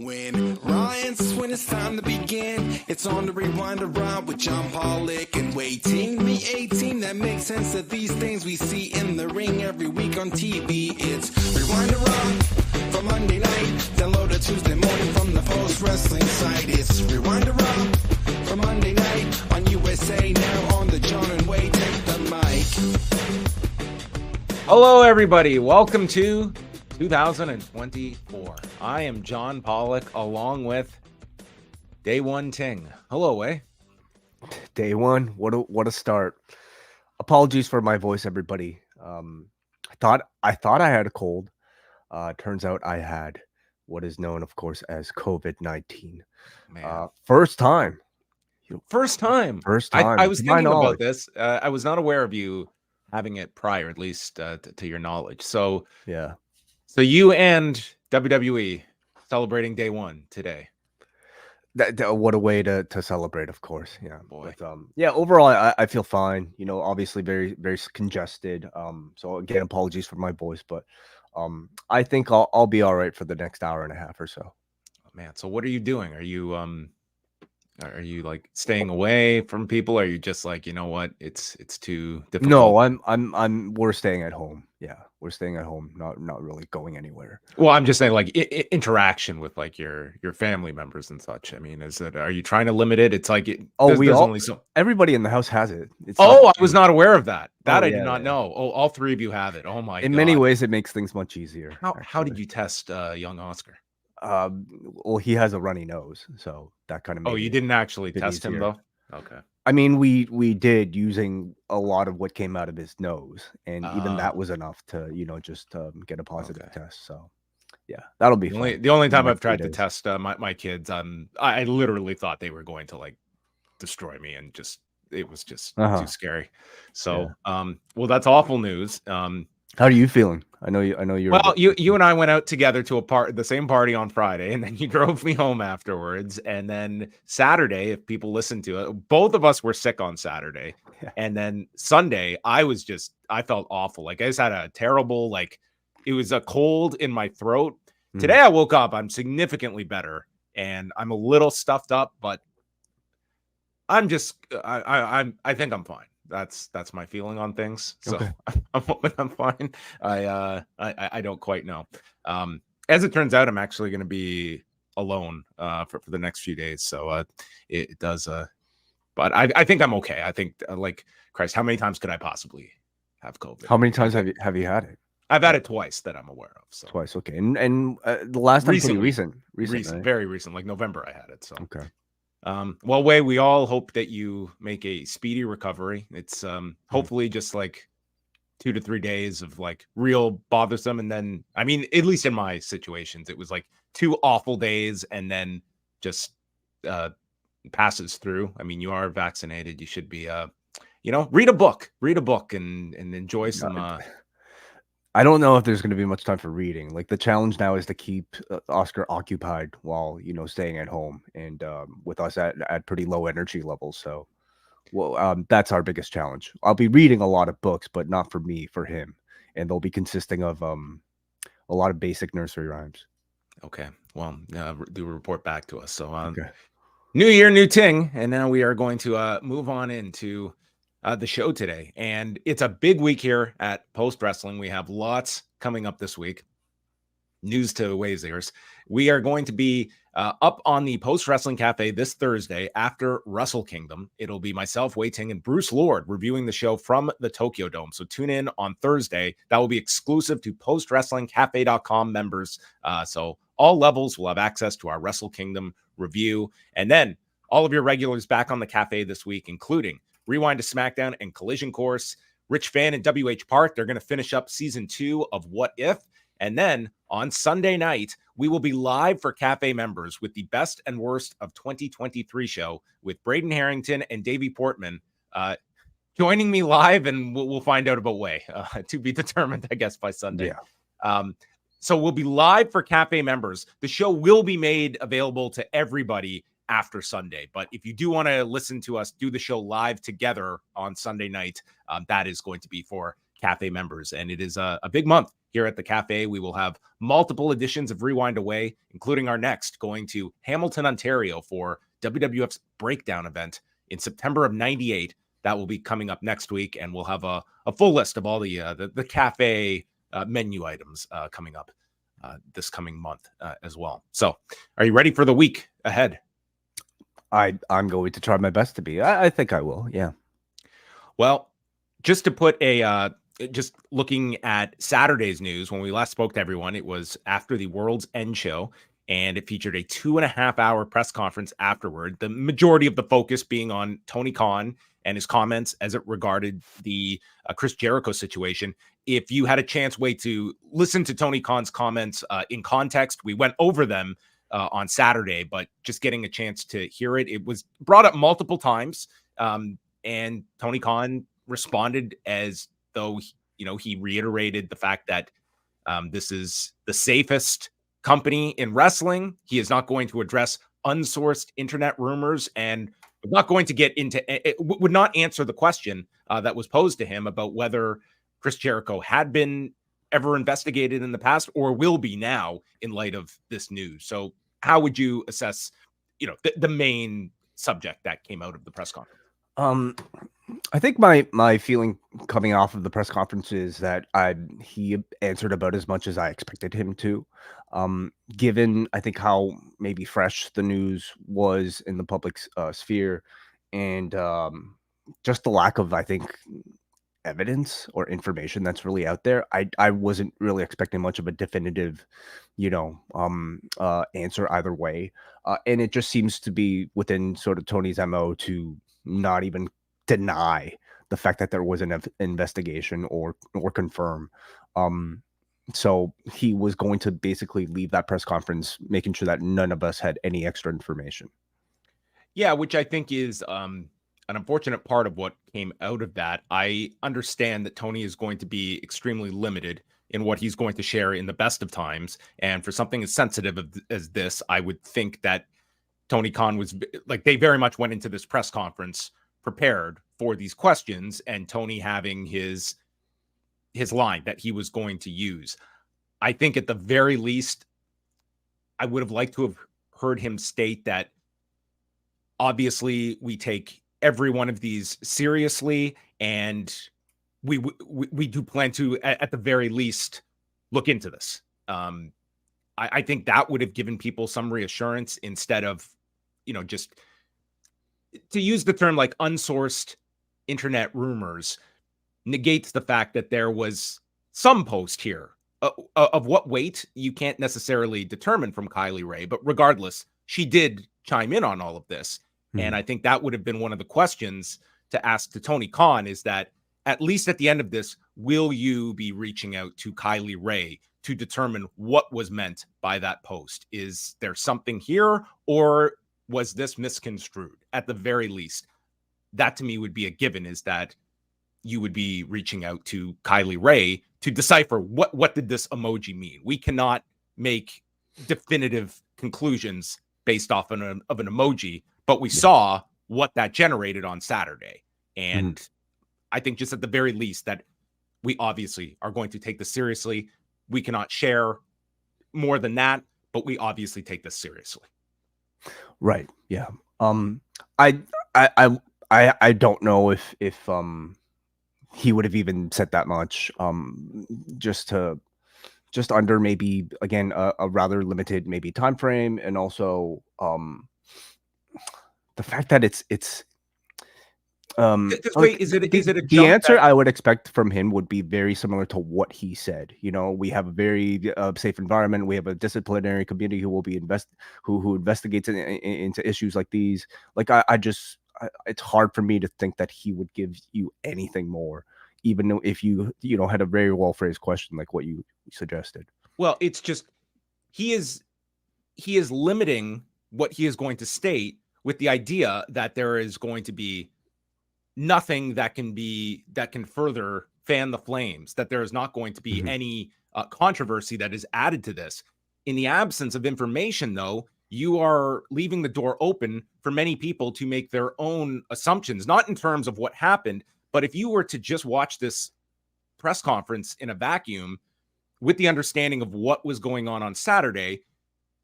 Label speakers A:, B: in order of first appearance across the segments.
A: When Ryan's when it's time to begin, it's on the Rewind Around with John Pollock and Wai Ting. The A-Team that makes sense of these things we see in the ring every week on TV. It's Rewind Around for Monday night. Download it Tuesday morning from the Post Wrestling site. It's Rewind Around for Monday night on USA Now on the John and Wai Take the mic.
B: Hello, everybody. Welcome to 2024. I am John Pollock along with Day One Ting. Hello, Wai.
C: Day one. What a start. Apologies for my voice, everybody. I thought I had a cold. Turns out I had what is known, of course, as COVID-19. First time.
B: First time. I was thinking about this. I was not aware of you having it prior, at least to your knowledge. So
C: yeah.
B: So you and WWE celebrating day one today.
C: What a way to celebrate, of course. Yeah,
B: boy.
C: But, overall, I feel fine. You know, obviously very, very congested. So again, apologies for my voice, but I think I'll be all right for the next hour and a half or so.
B: Oh, man, so what are you doing? Are you like staying away from people? Are you just like, you know what, it's too difficult?
C: No, we're staying at home. Yeah, we're staying at home, not really going anywhere.
B: Well, I'm just saying, like, interaction with like your family members and such. I mean, are you trying to limit it? It's like
C: everybody in the house has it.
B: I was not aware of that. I did not know. Oh, all three of you have it. Oh my God.
C: In many ways, it makes things much easier.
B: How did you test young Oscar?
C: Well, he has a runny nose, so that kind of.
B: Oh, you didn't actually test him though? Okay.
C: I mean, we did, using a lot of what came out of his nose, and even that was enough to, just get a positive test. So, yeah, that'll be fun.
B: The only time I've tried to test my kids, I literally thought they were going to like destroy me, and it was just too scary. So, well, that's awful news.
C: How are you feeling? I know you're.
B: Well, you and I went out together to the same party on Friday, and then you drove me home afterwards. And then Saturday, if people listen to it, both of us were sick on Saturday. Yeah. And then Sunday, I felt awful. Like I just had a terrible, it was a cold in my throat. Today I woke up, I'm significantly better, and I'm a little stuffed up, but I think I'm fine. That's my feeling on things. So okay. I'm fine. I don't quite know. As it turns out, I'm actually going to be alone for the next few days. So it does. But I think I'm okay. I think Christ, how many times could I possibly have COVID?
C: How many times have you had it?
B: I've had it twice that I'm aware of. So.
C: Twice, okay. And the last time recent, right?
B: Very recent, like November I had it. So
C: okay.
B: Well, Wai, we all hope that you make a speedy recovery. It's hopefully just like 2 to 3 days of like real bothersome. And then, I mean, at least in my situations, it was like 2 awful days and then just passes through. I mean, you are vaccinated. You should be, read a book and enjoy some.
C: I don't know if there's going to be much time for reading. Like the challenge now is to keep Oscar occupied while, staying at home and with us at pretty low energy levels. So, that's our biggest challenge. I'll be reading a lot of books, but not for me, for him. And they'll be consisting of a lot of basic nursery rhymes.
B: Okay. Well, do report back to us. So, okay. New year, new ting. And now we are going to move on into the show today, and it's a big week here at Post Wrestling. We have lots coming up this week. News to Wai's ears. We are going to be up on the Post Wrestling Cafe this Thursday after Wrestle Kingdom. It'll be myself, Wai Ting, and Bruce Lord reviewing the show from the Tokyo Dome. So tune in on Thursday. That will be exclusive to postwrestlingcafe.com members. So all levels will have access to our Wrestle Kingdom review, and then all of your regulars back on the cafe this week, including Rewind to SmackDown and Collision Course, Rich Fan and WH Park. They're going to finish up season 2 of What If. And then on Sunday night, we will be live for Cafe members with the Best and Worst of 2023 show with Braden Harrington and Davey Portman joining me live, and we'll find out about Wai to be determined, I guess, by Sunday. Yeah. So we'll be live for Cafe members. The show will be made available to everybody after Sunday. But if you do want to listen to us do the show live together on Sunday night, that is going to be for Cafe members. And it is a big month here at the cafe. We will have multiple editions of Rewind Away, including our next going to Hamilton, Ontario for WWF's Breakdown event in September of 98. That will be coming up next week, and we'll have a full list of all the cafe menu items coming up this coming month as well. So are you ready for the week ahead?
C: I'm going to try my best to be. I think I will. Yeah.
B: Well, just to put just looking at Saturday's news, when we last spoke to everyone, it was after the World's End show, and it featured a 2.5-hour press conference afterward. The majority of the focus being on Tony Khan and his comments as it regarded the Chris Jericho situation. If you had a chance, to listen to Tony Khan's comments in context, we went over them on Saturday, but just getting a chance to hear it, it was brought up multiple times. And Tony Khan responded as though, he reiterated the fact that this is the safest company in wrestling. He is not going to address unsourced internet rumors, and not going to get into it, would not answer the question that was posed to him about whether Chris Jericho had been ever investigated in the past or will be now in light of this news. So how would you assess, the main subject that came out of the press conference?
C: I think my feeling coming off of the press conference is that he answered about as much as I expected him to. Given I think how maybe fresh the news was in the public sphere, and just the lack of, I think, evidence or information that's really out there, I wasn't really expecting much of a definitive, answer either way. And it just seems to be within sort of Tony's MO to not even deny the fact that there was an investigation or confirm. So he was going to basically leave that press conference making sure that none of us had any extra information.
B: Yeah, which I think is an unfortunate part of what came out of that. I understand that Tony is going to be extremely limited in what he's going to share in the best of times. And for something as sensitive as this, I would think that Tony Khan was they very much went into this press conference prepared for these questions, and Tony having his line that he was going to use. I think at the very least, I would have liked to have heard him state that obviously we take every one of these seriously, and we do plan to, at the very least, look into this. I think that would have given people some reassurance instead of, just to use the term like unsourced internet rumors negates the fact that there was some post here of what weight you can't necessarily determine from Kylie Rae, but regardless, she did chime in on all of this. And I think that would have been one of the questions to ask to Tony Khan, is that at least at the end of this, will you be reaching out to Kylie Rae to determine what was meant by that post? Is there something here, or was this misconstrued? At the very least, that to me would be a given, is that you would be reaching out to Kylie Rae to decipher what did this emoji mean. We cannot make definitive conclusions based off of an emoji, but we saw what that generated on Saturday. And I think just at the very least that we obviously are going to take this seriously. We cannot share more than that, but we obviously take this seriously. Right.
C: Yeah. I don't know if he would have even said that much. Just under maybe again a rather limited maybe time frame, and also the fact that it's
B: wait, is it a
C: the answer I would expect from him would be very similar to what he said. We have a very safe environment. We have a disciplinary community who will be who investigates into issues like these. Like it's hard for me to think that he would give you anything more, even though if you had a very well phrased question like what you suggested.
B: Well, it's just he is limiting what he is going to state with the idea that there is going to be nothing that can further fan the flames, that there is not going to be any controversy that is added to this. In the absence of information, though, you are leaving the door open for many people to make their own assumptions, not in terms of what happened, but if you were to just watch this press conference in a vacuum, with the understanding of what was going on Saturday,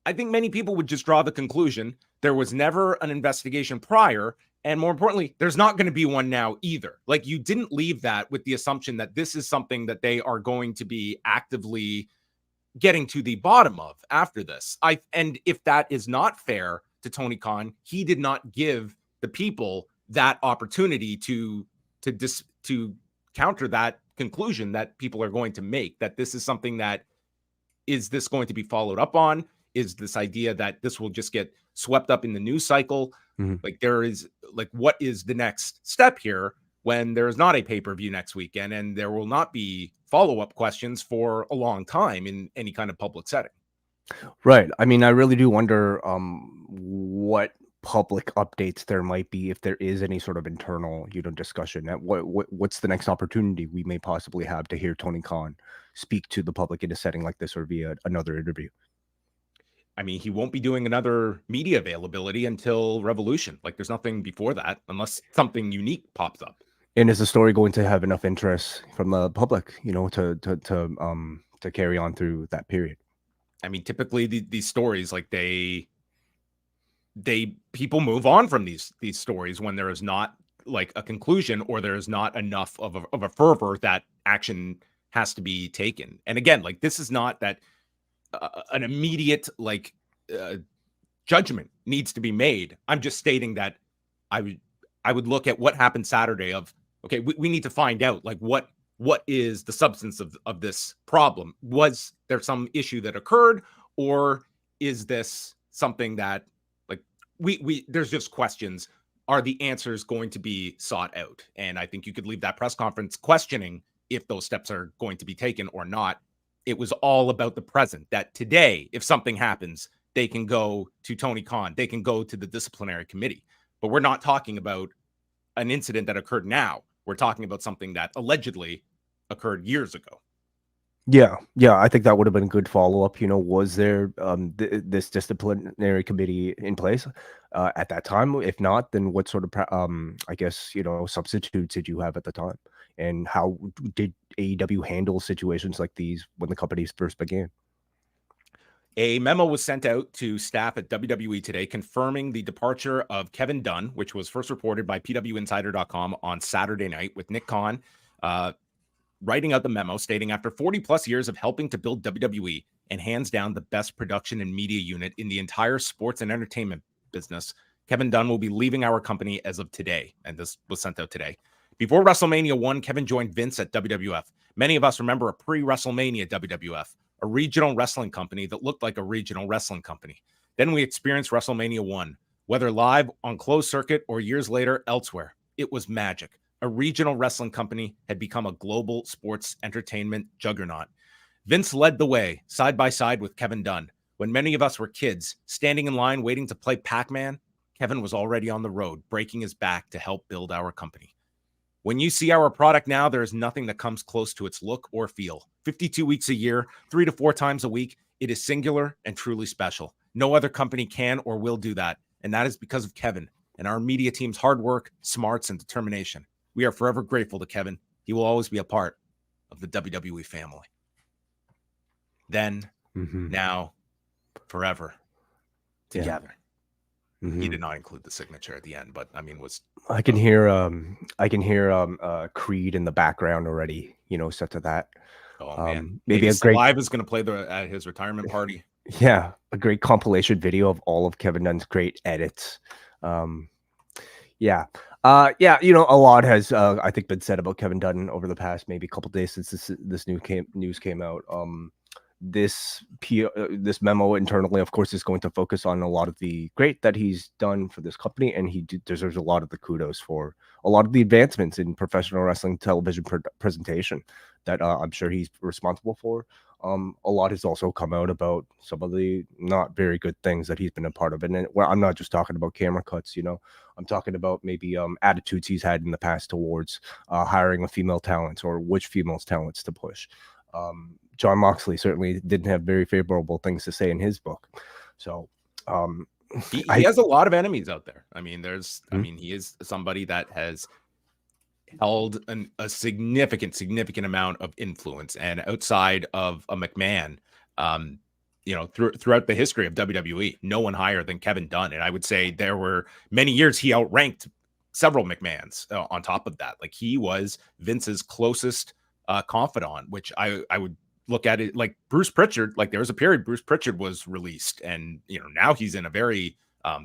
B: I think many people would just draw the conclusion there was never an investigation prior. And more importantly, there's not going to be one now either. Like, you didn't leave that with the assumption that this is something that they are going to be actively getting to the bottom of after this. And if that is not fair to Tony Khan, he did not give the people that opportunity to counter that conclusion that people are going to make, that this is something that, is this going to be followed up on? Is this idea that this will just get swept up in the news cycle? Like, there is, like, what is the next step here when there is not a pay-per-view next weekend and there will not be follow-up questions for a long time in any kind of public setting?
C: Right. I mean, I really do wonder what public updates there might be, if there is any sort of internal, discussion. What's the next opportunity we may possibly have to hear Tony Khan speak to the public in a setting like this, or via another interview?
B: I mean, he won't be doing another media availability until Revolution. Like, there's nothing before that unless something unique pops up.
C: And is the story going to have enough interest from the public, to carry on through that period?
B: I mean, typically these stories, like, people move on from these stories when there is not, like, a conclusion, or there is not enough of a fervor that action has to be taken. And again, like, this is not that an immediate, like, judgment needs to be made. I'm just stating that I would look at what happened Saturday of, okay, we need to find out, like, what is the substance of this problem? Was there some issue that occurred, or is this something that, like, there's just questions? Are the answers going to be sought out? And I think you could leave that press conference questioning if those steps are going to be taken or not. It was all about the present, that today, if something happens, they can go to Tony Khan, they can go to the disciplinary committee. But we're not talking about an incident that occurred now. We're talking about something that allegedly occurred years ago.
C: Yeah, I think that would have been a good follow-up. Was there this disciplinary committee in place at that time? If not, then what sort of, substitutes did you have at the time? And how did AEW handle situations like these when the companies first began?
B: A memo was sent out to staff at WWE today confirming the departure of Kevin Dunn, which was first reported by PWInsider.com on Saturday night, with Nick Khan writing out the memo stating, after 40 plus years of helping to build WWE and hands down the best production and media unit in the entire sports and entertainment business, Kevin Dunn will be leaving our company as of today. And this was sent out today. Before WrestleMania 1, Kevin joined Vince at WWF. Many of us remember a pre-WrestleMania WWF, a regional wrestling company that looked like a regional wrestling company. Then we experienced WrestleMania 1, whether live on closed circuit or years later elsewhere. It was magic. A regional wrestling company had become a global sports entertainment juggernaut. Vince led the way, side by side with Kevin Dunn. When many of us were kids, standing in line waiting to play Pac-Man, Kevin was already on the road, breaking his back to help build our company. When you see our product now, there is nothing that comes close to its look or feel. 52 weeks a year, 3 to 4 times a week, it is singular and truly special. No other company can or will do that, and that is because of Kevin and our media team's hard work, smarts, and determination. We are forever grateful to Kevin. He will always be a part of the WWE family. Then, now, forever, together. Yeah. He did not include the signature at the end, but I mean,
C: I can hear Creed in the background already, set to that.
B: Oh man,
C: maybe a great
B: live is going to play at his retirement party.
C: Yeah, a great compilation video of all of Kevin Dunn's great edits. Yeah, a lot has I think been said about Kevin Dunn over the past maybe couple days since this news came out. This memo internally, of course, is going to focus on a lot of the great that he's done for this company, and he deserves a lot of the kudos for a lot of the advancements in professional wrestling television presentation that I'm sure he's responsible for. A lot has also come out about some of the not very good things that he's been a part of, and well, I'm not just talking about camera cuts. I'm talking about maybe attitudes he's had in the past towards hiring a female talent, or which female talents to push. John Moxley certainly didn't have very favorable things to say in his book. So
B: he has a lot of enemies out there. I mean, he is somebody that has held a significant amount of influence, and outside of a McMahon, throughout the history of WWE, no one higher than Kevin Dunn. And I would say there were many years he outranked several McMahons on top of that. Like, he was Vince's closest confidant, which I would look at it like Bruce Pritchard. Like, there was a period Bruce Pritchard was released, and now he's in a very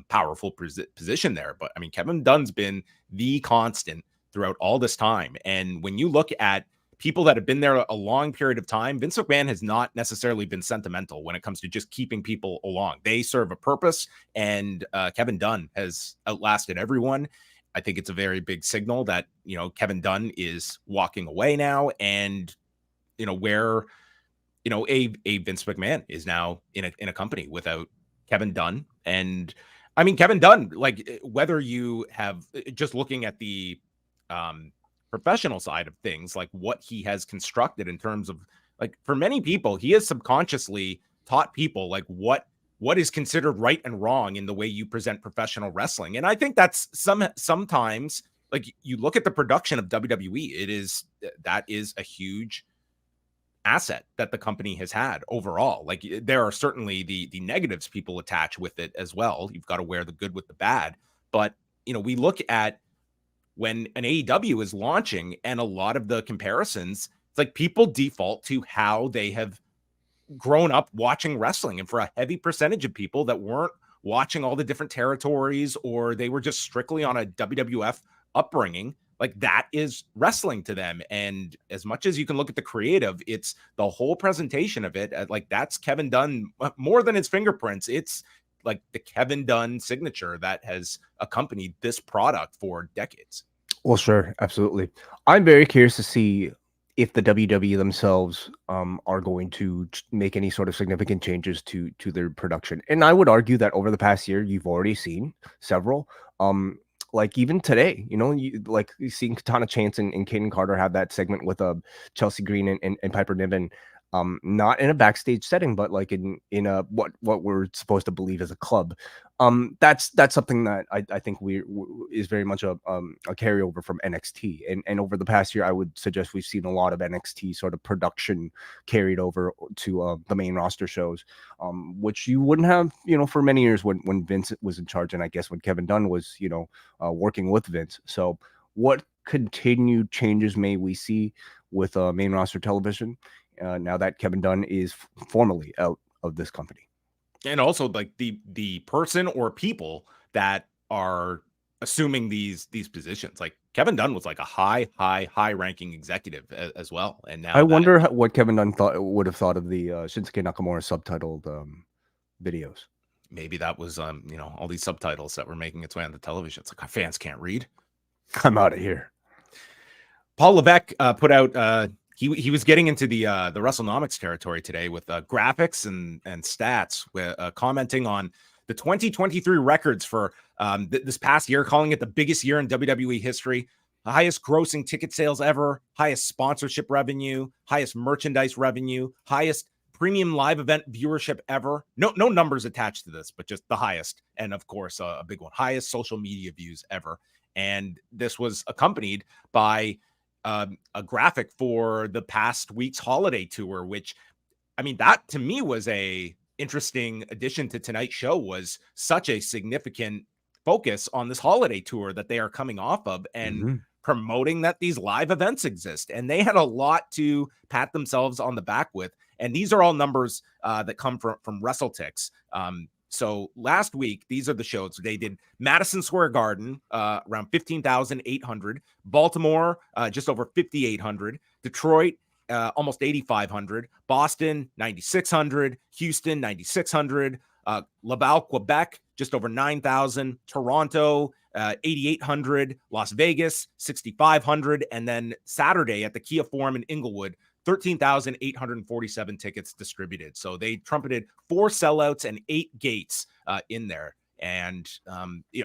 B: powerful position there. But I mean, Kevin Dunn's been the constant throughout all this time. And when you look at people that have been there a long period of time, Vince McMahon has not necessarily been sentimental when it comes to just keeping people along. They serve a purpose, and Kevin Dunn has outlasted everyone. I think it's a very big signal that, Kevin Dunn is walking away now, and, where, a Vince McMahon is now in a company without Kevin Dunn. And I mean, Kevin Dunn, like, whether you have just looking at the professional side of things, like what he has constructed in terms of, like, for many people, he has subconsciously taught people like what is considered right and wrong in the way you present professional wrestling. And I think that's sometimes, like, you look at the production of WWE, that is a huge asset that the company has had overall. Like, there are certainly the negatives people attach with it as well. You've got to wear the good with the bad. But, we look at when an AEW is launching, and a lot of the comparisons, it's like people default to how they have grown up watching wrestling. And for a heavy percentage of people that weren't watching all the different territories, or they were just strictly on a WWF upbringing, like, that is wrestling to them. And as much as you can look at the creative, it's the whole presentation of it. Like, that's Kevin Dunn more than his fingerprints. It's like the Kevin Dunn signature that has accompanied this product for decades.
C: Well, sure. Absolutely. I'm very curious to see if the WWE themselves are going to make any sort of significant changes to their production. And I would argue that over the past year, you've already seen several. Like, even today, you seeing Katana Chance and Kaden Carter have that segment with Chelsea Green and Piper Niven. Not in a backstage setting, but like in a what we're supposed to believe is a club. That's something that I think is very much a carryover from NXT. And over the past year, I would suggest we've seen a lot of NXT sort of production carried over to the main roster shows, which you wouldn't have, for many years when Vince was in charge, and I guess when Kevin Dunn was, working with Vince. So what continued changes may we see with main roster television now that Kevin Dunn is formally out of this company?
B: And also, like, the person or people that are assuming these positions, like Kevin Dunn was like a high ranking executive as well. And now
C: I wonder what Kevin Dunn would have thought of the Shinsuke Nakamura subtitled videos.
B: Maybe that was all these subtitles that were making its way on the television. It's like, our fans can't read.
C: I'm out of here.
B: Paul Levesque put out he was getting into the WrestleNomics territory today with graphics and stats, with commenting on the 2023 records for this past year, calling it the biggest year in WWE history, the highest grossing ticket sales ever, highest sponsorship revenue, highest merchandise revenue, highest premium live event viewership ever. No numbers attached to this, but just the highest. And of course, a big one, highest social media views ever. And this was accompanied by a graphic for the past week's holiday tour, which, I mean, that to me was a interesting addition to tonight's show. Was such a significant focus on this holiday tour that they are coming off of, and promoting that these live events exist. And they had a lot to pat themselves on the back with. And these are all numbers that come from WrestleTix. So last week, these are the shows. They did Madison Square Garden, around 15,800. Baltimore, just over 5,800. Detroit, almost 8,500. Boston, 9,600. Houston, 9,600. Laval, Quebec, just over 9,000. Toronto, 8,800. Las Vegas, 6,500. And then Saturday at the Kia Forum in Inglewood, 13,847 tickets distributed. So they trumpeted 4 sellouts and 8 gates in there. And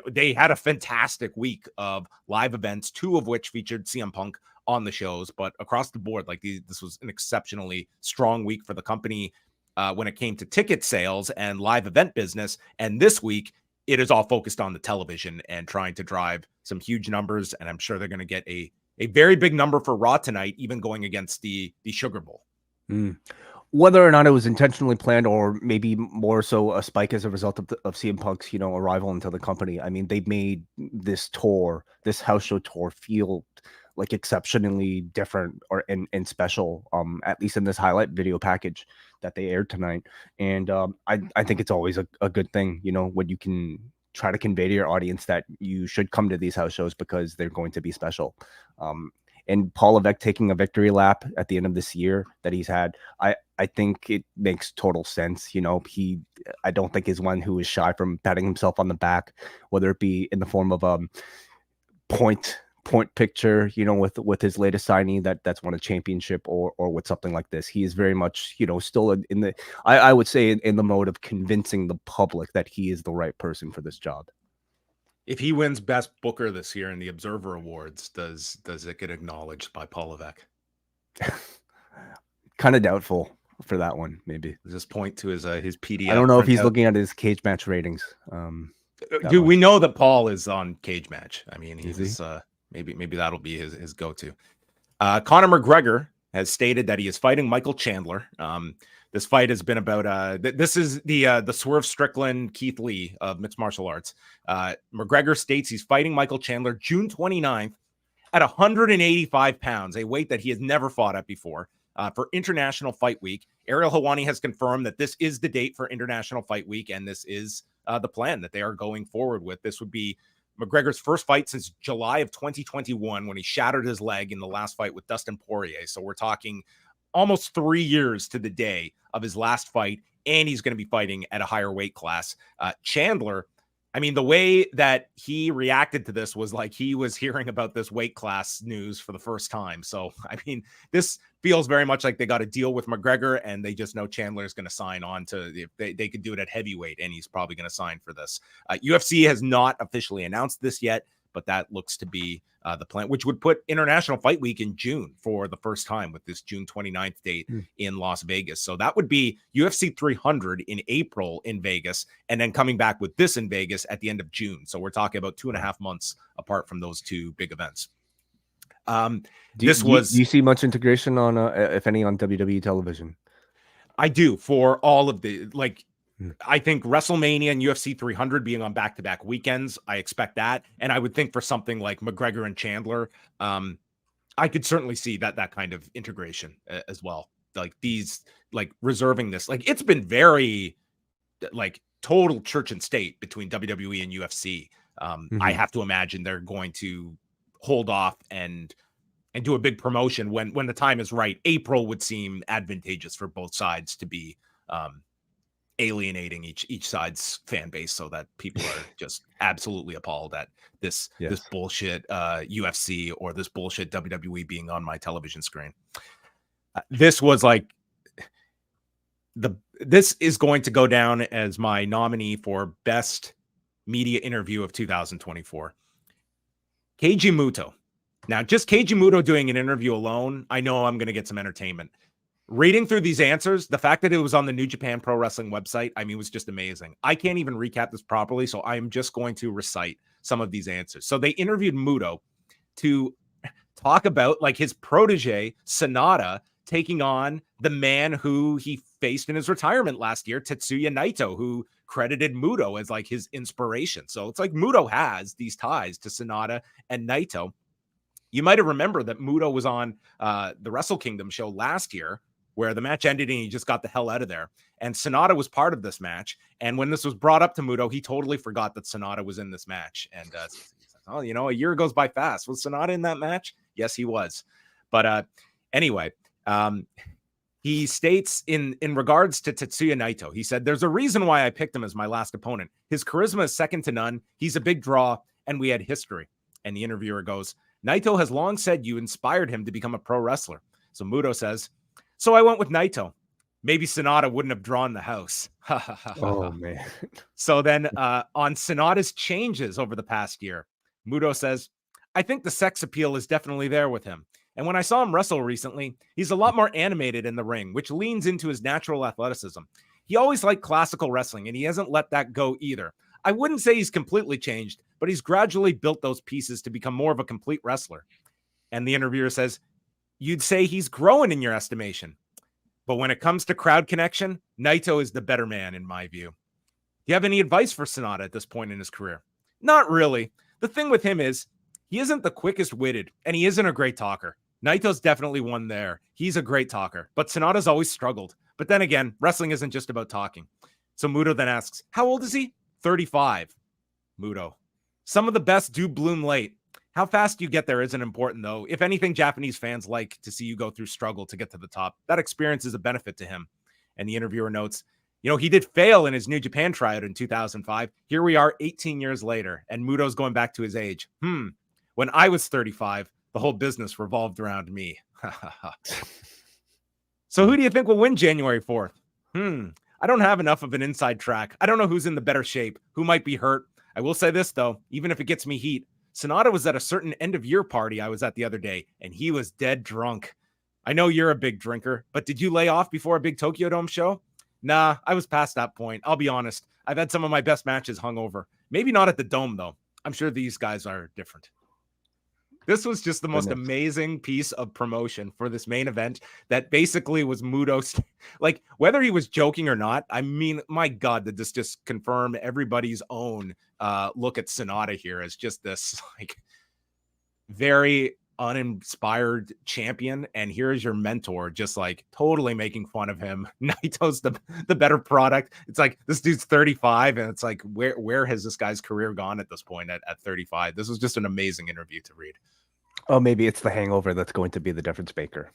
B: they had a fantastic week of live events, 2 of which featured CM Punk on the shows. But across the board, like, this was an exceptionally strong week for the company when it came to ticket sales and live event business. And this week, it is all focused on the television and trying to drive some huge numbers. And I'm sure they're going to get a a very big number for Raw tonight, even going against the Sugar Bowl.
C: Whether or not it was intentionally planned, or maybe more so a spike as a result of CM Punk's, arrival into the company. I mean, they made this house show tour, feel like exceptionally different and special. At least in this highlight video package that they aired tonight, and I think it's always a good thing, when you can try to convey to your audience that you should come to these house shows because they're going to be special. And Paul Levesque taking a victory lap at the end of this year that he's had, I think it makes total sense. I don't think is one who is shy from patting himself on the back, whether it be in the form of point picture, with his latest signing that's won a championship, or with something like this. He is very much, still in the, I would say in the mode of convincing the public that he is the right person for this job.
B: If he wins Best Booker this year in the Observer Awards, does it get acknowledged by Paul Levesque?
C: Kind of doubtful for that one, maybe.
B: Does this point to his PDF?
C: I don't know if he's looking at his cage match ratings.
B: Dude, we know that Paul is on Cage Match. I mean, he's maybe that'll be his go-to. Conor McGregor has stated that he is fighting Michael Chandler. This fight has been about this is the Swerve Strickland Keith Lee of mixed martial arts. McGregor states he's fighting Michael Chandler June 29th at 185 pounds, a weight that he has never fought at before, for International Fight Week. Ariel Helwani has confirmed that this is the date for International Fight Week, and this is the plan that they are going forward with. This would be McGregor's first fight since July of 2021, when he shattered his leg in the last fight with Dustin Poirier. So we're talking almost 3 years to the day of his last fight, and he's going to be fighting at a higher weight class. Chandler, I mean, the way that he reacted to this was like he was hearing about this weight class news for the first time. So, I mean, this feels very much like they got a deal with McGregor, and they just know Chandler is going to sign on to, they could do it at heavyweight, and he's probably going to sign for this. UFC has not officially announced this yet, but that looks to be the plan, which would put International Fight Week in June for the first time, with this June 29th date in Las Vegas. So that would be UFC 300 in April in Vegas, and then coming back with this in Vegas at the end of June. So we're talking about 2.5 months apart from those two big events.
C: Do you see much integration on, if any, on WWE television?
B: I do, for all of the, like, I think WrestleMania and UFC 300 being on back-to-back weekends, I expect that. And I would think for something like McGregor and Chandler, I could certainly see that kind of integration as well. Like these, like reserving this, like it's been very like total church and state between WWE and UFC. I have to imagine they're going to hold off and do a big promotion when the time is right. April would seem advantageous for both sides to be alienating each side's fan base, so that people are just absolutely appalled at this bullshit UFC or this bullshit WWE being on my television screen. This was like this is going to go down as my nominee for best media interview of 2024. Keiji Muto. Now, just Keiji Muto doing an interview alone, I know I'm going to get some entertainment. Reading through these answers, the fact that it was on the New Japan Pro Wrestling website, I mean, was just amazing. I can't even recap this properly, so I'm just going to recite some of these answers. So they interviewed Muto to talk about like his protege, Sonata, taking on the man who he faced in his retirement last year, Tetsuya Naito, who credited Muto as like his inspiration. So it's like Muto has these ties to Sonata and Naito. You might have remembered that Muto was on the Wrestle Kingdom show last year, where the match ended and he just got the hell out of there. And Sonata was part of this match. And when this was brought up to Muto, he totally forgot that Sonata was in this match. And oh, you know, a year goes by fast. Was Sonata in that match? Yes, he was. But anyway, he states in regards to Tetsuya Naito, he said, "There's a reason why I picked him as my last opponent. His charisma is second to none. He's a big draw, and we had history." And the interviewer goes, "Naito has long said you inspired him to become a pro wrestler." So Muto says, "So I went with Naito. Maybe Sonata wouldn't have drawn the house."
C: Oh, man.
B: So then on Sonata's changes over the past year, Muto says, "I think the sex appeal is definitely there with him. And when I saw him wrestle recently, he's a lot more animated in the ring, which leans into his natural athleticism. He always liked classical wrestling, and he hasn't let that go either. I wouldn't say he's completely changed, but he's gradually built those pieces to become more of a complete wrestler. And the interviewer says, you'd say he's growing in your estimation. But when it comes to crowd connection, Naito is the better man, in my view. Do you have any advice for Sonata at this point in his career? Not really. The thing with him is he isn't the quickest witted, and he isn't a great talker. Naito's definitely one there. He's a great talker, but Sonata's always struggled. But then again, wrestling isn't just about talking. So Muto then asks, how old is he? 35. Muto, some of the best do bloom late. How fast you get there isn't important, though. If anything, Japanese fans like to see you go through struggle to get to the top. That experience is a benefit to him. And the interviewer notes, he did fail in his New Japan tryout in 2005. Here we are 18 years later, and Muto's going back to his age. When I was 35, the whole business revolved around me. So who do you think will win January 4th? I don't have enough of an inside track. I don't know who's in the better shape, who might be hurt. I will say this, though, even if it gets me heat, Sonata was at a certain end-of-year party I was at the other day, and he was dead drunk. I know you're a big drinker, but did you lay off before a big Tokyo Dome show? Nah, I was past that point. I'll be honest. I've had some of my best matches hungover. Maybe not at the Dome, though. I'm sure these guys are different. This was just the most amazing piece of promotion for this main event that basically was Muto. Like, whether he was joking or not, I mean, my God, did this just confirm everybody's own look at Sonata here as just this, like, very uninspired champion. And here's your mentor just, like, totally making fun of him. Naito's the better product. It's like, this dude's 35, and it's like, where has this guy's career gone at this point at 35? This was just an amazing interview to read.
C: Oh, maybe it's the hangover that's going to be the difference maker.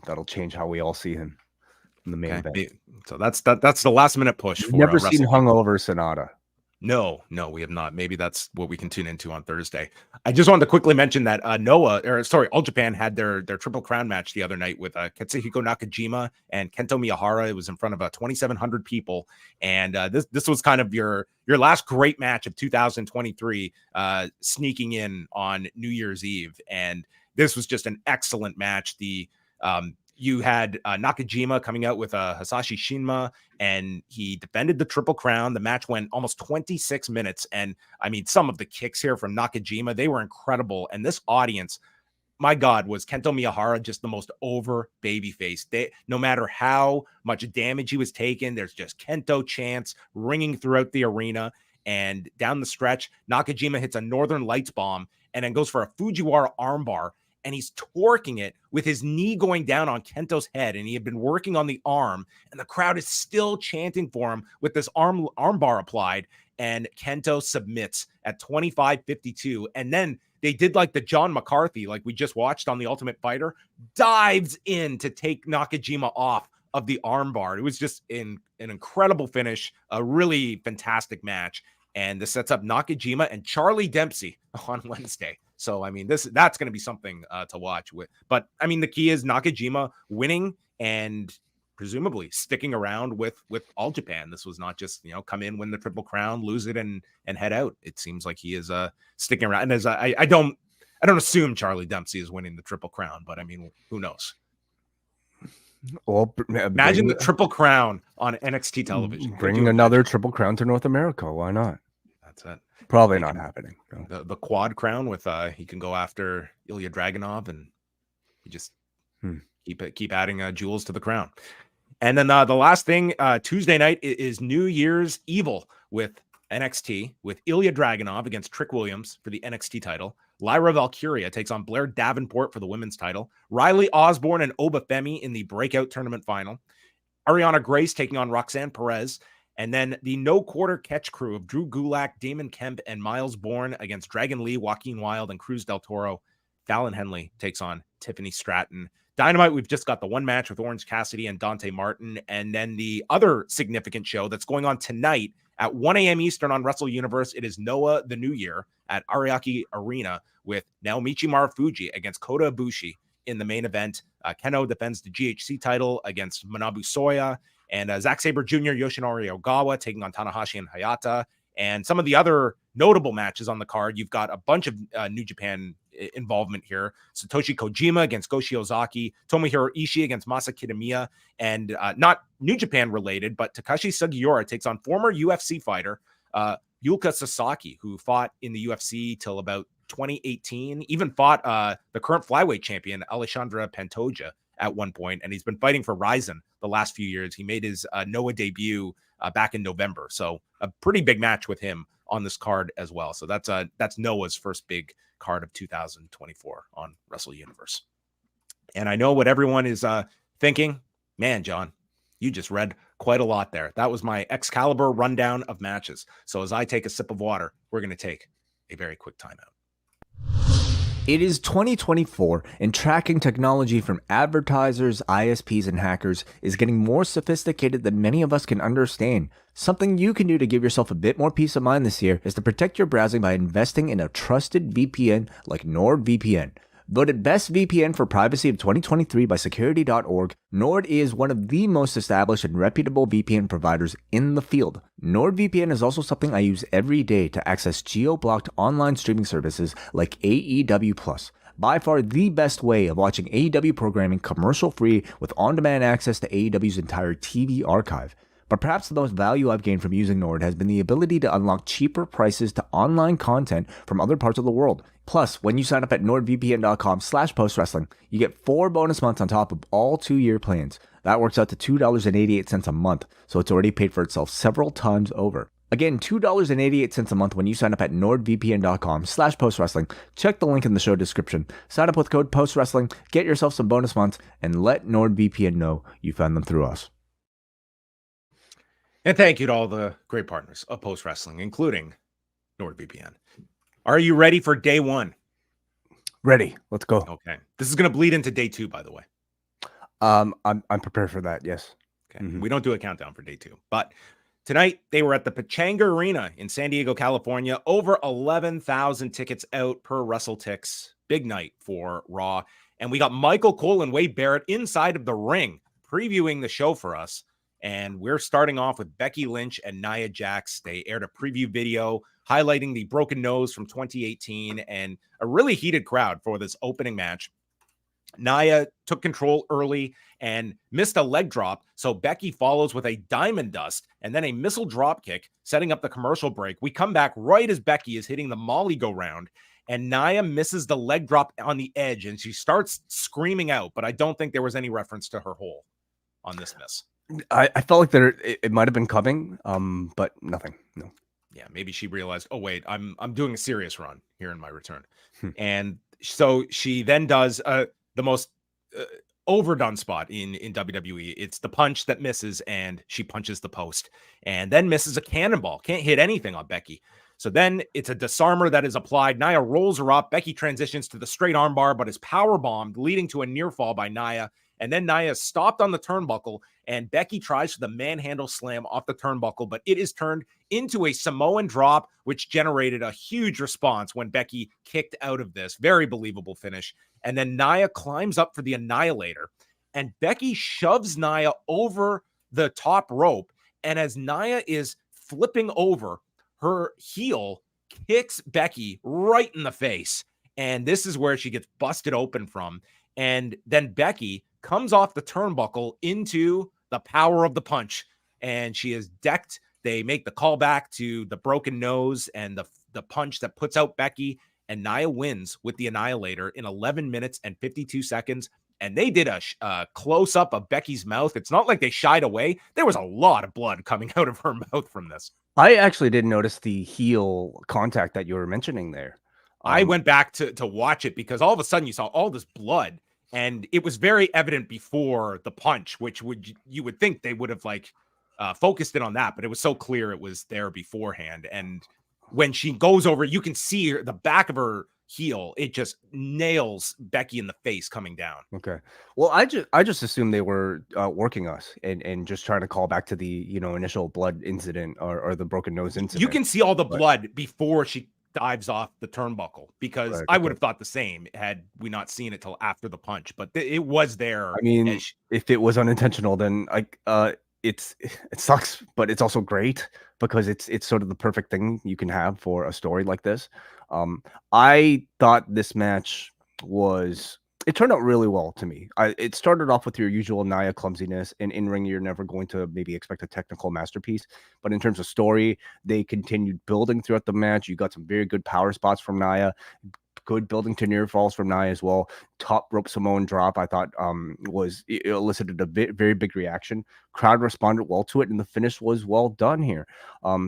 C: That'll change how we all see him in the main event.
B: So that's the last minute push.
C: We've never seen hungover Sonata.
B: No, we have not. Maybe that's what we can tune into on Thursday. I just wanted to quickly mention that All Japan had their Triple Crown match the other night with Katsuhiko Nakajima and Kento Miyahara. It was in front of 2,700 people, and this was kind of your last great match of 2023, sneaking in on New Year's Eve, and this was just an excellent match. You had Nakajima coming out with Hasashi Shinma, and he defended the Triple Crown. The match went almost 26 minutes. And I mean, some of the kicks here from Nakajima, they were incredible. And this audience, my God, was Kento Miyahara just the most over babyface. No matter how much damage he was taking, there's just Kento chants ringing throughout the arena. And down the stretch, Nakajima hits a Northern Lights bomb and then goes for a Fujiwara armbar. And he's torquing it with his knee going down on Kento's head. And he had been working on the arm, and the crowd is still chanting for him with this arm bar applied. And Kento submits at 25:52. And then they did like the John McCarthy, like we just watched on The Ultimate Fighter, dives in to take Nakajima off of the arm bar. It was just an incredible finish, a really fantastic match. And this sets up Nakajima and Charlie Dempsey on Wednesday. So, I mean, that's going to be something to watch with. But, I mean, the key is Nakajima winning and presumably sticking around with All Japan. This was not just, come in, win the Triple Crown, lose it, and head out. It seems like he is sticking around. And as I don't assume Charlie Dempsey is winning the Triple Crown, but, I mean, who knows?
C: Well,
B: imagine the Triple Crown on NXT television.
C: Bringing another Triple Crown to North America. Why not?
B: That's it.
C: Probably not happening.
B: No. The quad crown with he can go after Ilya Dragunov, and you just keep adding jewels to the crown. And then the last thing, Tuesday night is New Year's Evil with NXT with Ilya Dragunov against Trick Williams for the NXT title. Lyra Valkyria takes on Blair Davenport for the women's title. Riley Osborne and Oba Femi in the breakout tournament final. Ariana Grace taking on Roxanne Perez. And then the no-quarter catch crew of Drew Gulak, Damon Kemp, and Miles Bourne against Dragon Lee, Joaquin Wilde, and Cruz del Toro. Fallon Henley takes on Tiffany Stratton. Dynamite, we've just got the one match with Orange Cassidy and Dante Martin. And then the other significant show that's going on tonight at 1 a.m. Eastern on Wrestle Universe, it is Noah the New Year at Ariake Arena with Naomichi Marufuji against Kota Ibushi in the main event. Keno defends the GHC title against Manabu Soya. And Zack Sabre Jr., Yoshinori Ogawa taking on Tanahashi and Hayata. And some of the other notable matches on the card, you've got a bunch of New Japan involvement here. Satoshi Kojima against Goshi Ozaki, Tomohiro Ishii against Masa Kitamiya, and not New Japan related, but Takashi Sugiura takes on former UFC fighter Yuka Sasaki, who fought in the UFC till about 2018, even fought the current flyweight champion, Alexandra Pantoja, at one point, and he's been fighting for Ryzen the last few years. He made his Noah debut back in November, so a pretty big match with him on this card as well. So that's Noah's first big card of 2024 on Wrestle Universe. And I know what everyone is thinking. Man, John, you just read quite a lot there. That was my Excalibur rundown of matches. So as I take a sip of water, we're going to take a very quick timeout.
D: It is 2024, and tracking technology from advertisers, ISPs, and hackers is getting more sophisticated than many of us can understand. Something you can do to give yourself a bit more peace of mind this year is to protect your browsing by investing in a trusted VPN like NordVPN. Voted Best VPN for Privacy of 2023 by Security.org, Nord is one of the most established and reputable VPN providers in the field. NordVPN is also something I use every day to access geo-blocked online streaming services like AEW+. By far the best way of watching AEW programming commercial-free with on-demand access to AEW's entire TV archive. But perhaps the most value I've gained from using Nord has been the ability to unlock cheaper prices to online content from other parts of the world. Plus, when you sign up at nordvpn.com/postwrestling, you get 4 bonus months on top of all 2-year plans. That works out to $2.88 a month, so it's already paid for itself several times over. Again, $2.88 a month when you sign up at nordvpn.com/postwrestling. Check the link in the show description. Sign up with code postwrestling, get yourself some bonus months, and let NordVPN know you found them through us.
B: And thank you to all the great partners of Post Wrestling, including NordVPN. Are you ready for day one?
C: Ready. Let's go.
B: Okay. This is going to bleed into day 2, by the way.
C: I'm prepared for that. Yes.
B: Okay. We don't do a countdown for day 2, but tonight they were at the Pechanga Arena in San Diego, California. Over 11,000 tickets out per WrestleTix. Big night for Raw. And we got Michael Cole and Wade Barrett inside of the ring previewing the show for us. And we're starting off with Becky Lynch and Nia Jax. They aired a preview video highlighting the broken nose from 2018 and a really heated crowd for this opening match. Nia took control early and missed a leg drop, so Becky follows with a diamond dust and then a missile drop kick, setting up the commercial break. We come back right as Becky is hitting the Molly go round, and Nia misses the leg drop on the edge, and she starts screaming out, but I don't think there was any reference to her hole on this miss.
C: I felt like it might have been coming, but nothing. No.
B: Yeah, maybe she realized, oh wait, I'm doing a serious run here in my return. And so she then does the most overdone spot in WWE. It's the punch that misses, and she punches the post and then misses a cannonball. Can't hit anything on Becky. So then it's a disarmer that is applied. Nia rolls her up. Becky transitions to the straight armbar, but is power bombed, leading to a near fall by Nia. And then Nia is stopped on the turnbuckle, and Becky tries for the manhandle slam off the turnbuckle, but it is turned into a Samoan drop, which generated a huge response when Becky kicked out of this. Very believable finish. And then Nia climbs up for the Annihilator, and Becky shoves Nia over the top rope. And as Nia is flipping over, her heel kicks Becky right in the face. And this is where she gets busted open from. And then Becky comes off the turnbuckle into the power of the punch, and she is decked. They make the callback to the broken nose and the punch that puts out Becky, and Nia wins with the Annihilator in 11 minutes and 52 seconds. And they did a close-up of Becky's mouth. It's not like they shied away. There was a lot of blood coming out of her mouth from this.
C: I actually didn't notice the heel contact that you were mentioning there.
B: I went back to watch it because all of a sudden you saw all this blood. And it was very evident before the punch, which you would think they would have focused in on that, but it was so clear it was there beforehand. And when she goes over, you can see the back of her heel. It just nails Becky in the face coming down.
C: Okay. Well, I just assumed they were working us and just trying to call back to the initial blood incident or the broken nose incident.
B: You can see all the blood before she dives off the turnbuckle, because
C: right,
B: I would have thought the same had we not seen it till after the punch, but it was there.
C: I mean, if it was unintentional, then it sucks, but it's also great because it's sort of the perfect thing you can have for a story like this. I thought this match it turned out really well to me. It started off with your usual Nia clumsiness, and in ring, you're never going to maybe expect a technical masterpiece. But in terms of story, they continued building throughout the match. You got some very good power spots from Nia. good building to near falls from Nia as well. Top rope Samoan drop, I thought it elicited a very big reaction. Crowd responded well to it, and the finish was well done here.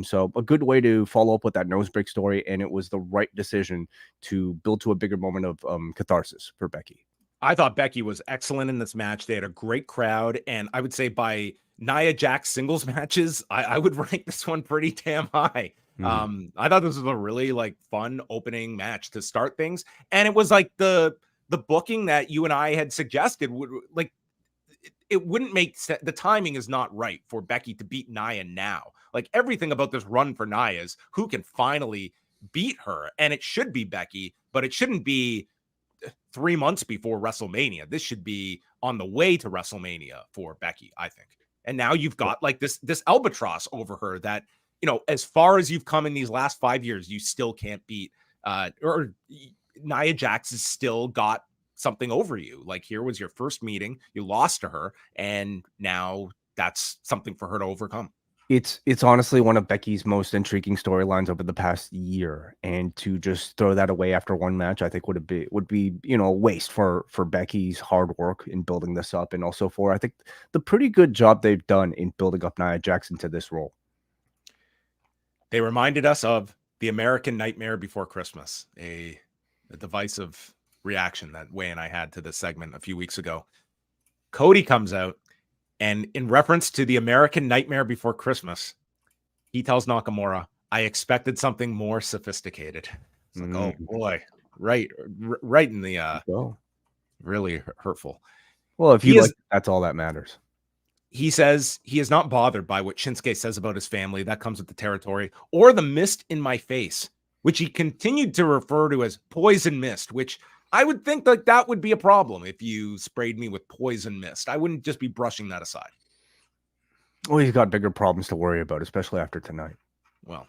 C: So a good way to follow up with that nose break story, and it was the right decision to build to a bigger moment of catharsis for Becky.
B: I thought Becky was excellent in this match. They had a great crowd, and I would say by Nia Jax singles matches, I would rank this one pretty damn high. I thought this was a really like fun opening match to start things, and it was like the booking that you and I had suggested would like it wouldn't make sense. The timing is not right for Becky to beat Nia now. Like everything about this run for Nia is who can finally beat her, and it should be Becky, but it shouldn't be 3 months before WrestleMania. This should be on the way to WrestleMania for Becky, I think. And now you've got like this albatross over her that, you know, as far as you've come in these last 5 years, you still can't beat or Nia Jax has still got something over you. Like here was your first meeting, you lost to her, and now that's something for her to overcome.
C: It's honestly one of Becky's most intriguing storylines over the past year, and to just throw that away after one match, I think would be you know, a waste for Becky's hard work in building this up, and also for I think the pretty good job they've done in building up Nia Jax into this role.
B: They reminded us of the American Nightmare Before Christmas, a divisive reaction that Wai and I had to this segment a few weeks ago. Cody comes out, and in reference to the American Nightmare Before Christmas, he tells Nakamura, I expected something more sophisticated. It's like, oh boy, right in the really hurtful.
C: Well, if you like, that's all that matters.
B: He says he is not bothered by what Shinsuke says about his family. That comes with the territory, or the mist in my face, which he continued to refer to as poison mist, which I would think like that would be a problem if you sprayed me with poison mist. I wouldn't just be brushing that aside.
C: Well, he's got bigger problems to worry about, especially after tonight.
B: Well,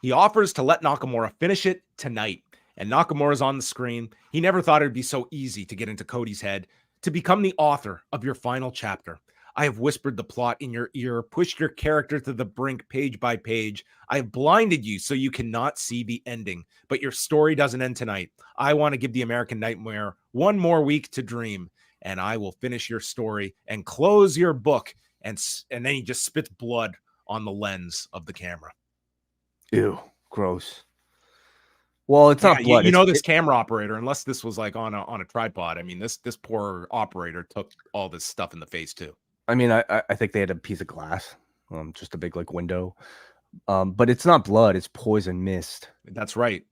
B: he offers to let Nakamura finish it tonight, and Nakamura's on the screen. He never thought it would be so easy to get into Cody's head, to become the author of your final chapter. I have whispered the plot in your ear, pushed your character to the brink page by page. I have blinded you so you cannot see the ending, but your story doesn't end tonight. I want to give the American Nightmare one more week to dream, and I will finish your story and close your book. And then he just spits blood on the lens of the camera.
C: Ew, gross. Well, it's not blood.
B: You know, this camera operator, unless this was like on a tripod. I mean, this poor operator took all this stuff in the face too.
C: I mean, I think they had a piece of glass, just a big like window, but it's not blood; it's poison mist.
B: That's right.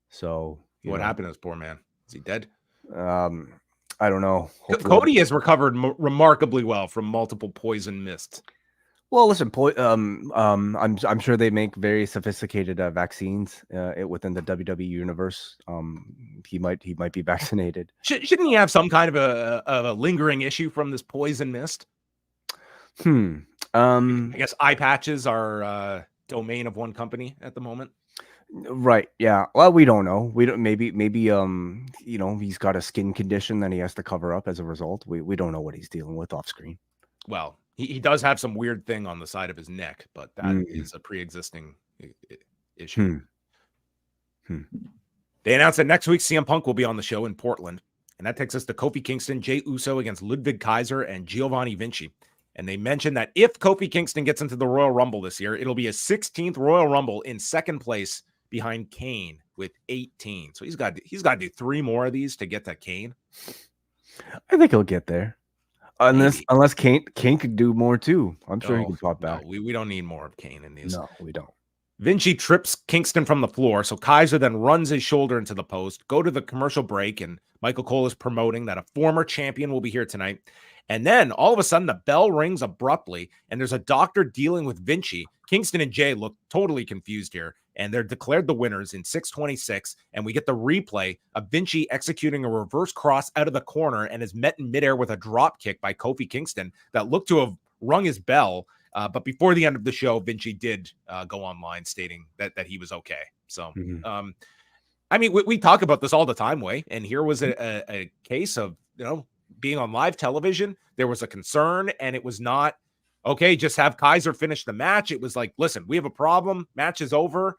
C: So
B: what happened to this poor man? Is he dead?
C: I don't know.
B: Cody has recovered remarkably well from multiple poison mists.
C: Well, listen, I'm sure they make very sophisticated vaccines within the WWE universe. He might be vaccinated.
B: Shouldn't he have some kind of a lingering issue from this poison mist? I guess eye patches are domain of one company at the moment.
C: Right. Yeah. Well, we don't know. We don't. Maybe. You know, he's got a skin condition that he has to cover up as a result. We don't know what he's dealing with off screen.
B: Well, he does have some weird thing on the side of his neck, but that is a pre-existing issue. They announced that next week CM Punk will be on the show in Portland, and that takes us to Kofi Kingston, Jey Uso against Ludwig Kaiser and Giovanni Vinci. And they mentioned that if Kofi Kingston gets into the Royal Rumble this year, it'll be a 16th Royal Rumble in second place behind Kane with 18. So he's got to do 3 more of these to get to Kane.
C: I think he'll get there. Unless Kane could do more too. I'm sure he can pop back.
B: No, we don't need more of Kane in these.
C: No, we don't.
B: Vinci trips Kingston from the floor, so Kaiser then runs his shoulder into the post. Go to the commercial break, and Michael Cole is promoting that a former champion will be here tonight. And then all of a sudden, the bell rings abruptly, and there's a doctor dealing with Vinci. Kingston and Jay look totally confused here, and they're declared the winners in 6:26. And we get the replay of Vinci executing a reverse cross out of the corner and is met in midair with a drop kick by Kofi Kingston that looked to have rung his bell. But before the end of the show, Vinci did go online stating that he was okay. So, I mean, we talk about this all the time, Wai, and here was a case of, you know, being on live television. There was a concern, and it was not, okay, just have Kaiser finish the match. It was like, listen, we have a problem. Match is over.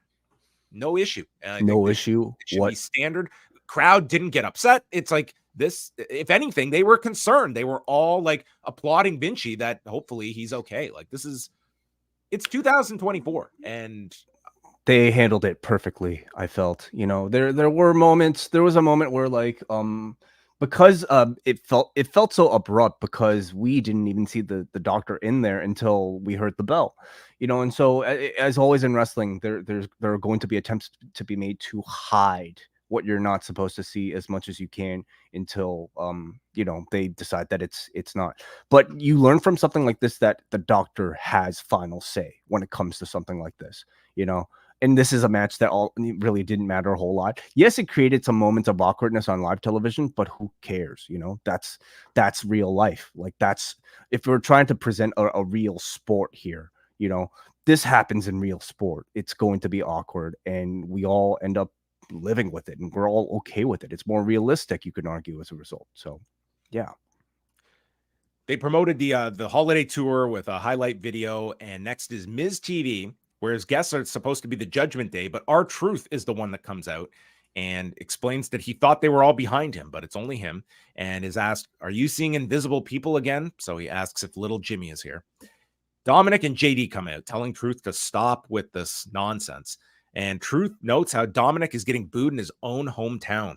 B: no issue.
C: No issue.
B: It should be standard. Crowd didn't get upset. It's like this, if anything, they were concerned. They were all like applauding Vinci that hopefully he's okay. Like it's 2024 and
C: they handled it perfectly. I felt, there were moments. There was a moment where like, because it felt so abrupt because we didn't even see the doctor in there until we heard the bell, and so as always in wrestling, there are going to be attempts to be made to hide what you're not supposed to see as much as you can until they decide that it's not. But you learn from something like this that the doctor has final say when it comes to something like this, and this is a match that really didn't matter a whole lot. Yes, it created some moments of awkwardness on live television, but who cares? That's real life. Like if we're trying to present a real sport here, this happens in real sport. It's going to be awkward, and we all end up living with it, and we're all okay with it. It's more realistic, you could argue, as a result. So, yeah.
B: They promoted the holiday tour with a highlight video, and next is MizTV, where his guests are supposed to be the Judgment Day, but R-Truth is the one that comes out and explains that he thought they were all behind him, but it's only him, and is asked, "Are you seeing invisible people again?" So he asks if little Jimmy is here. Dominik and JD come out, telling Truth to stop with this nonsense. And Truth notes how Dominik is getting booed in his own hometown.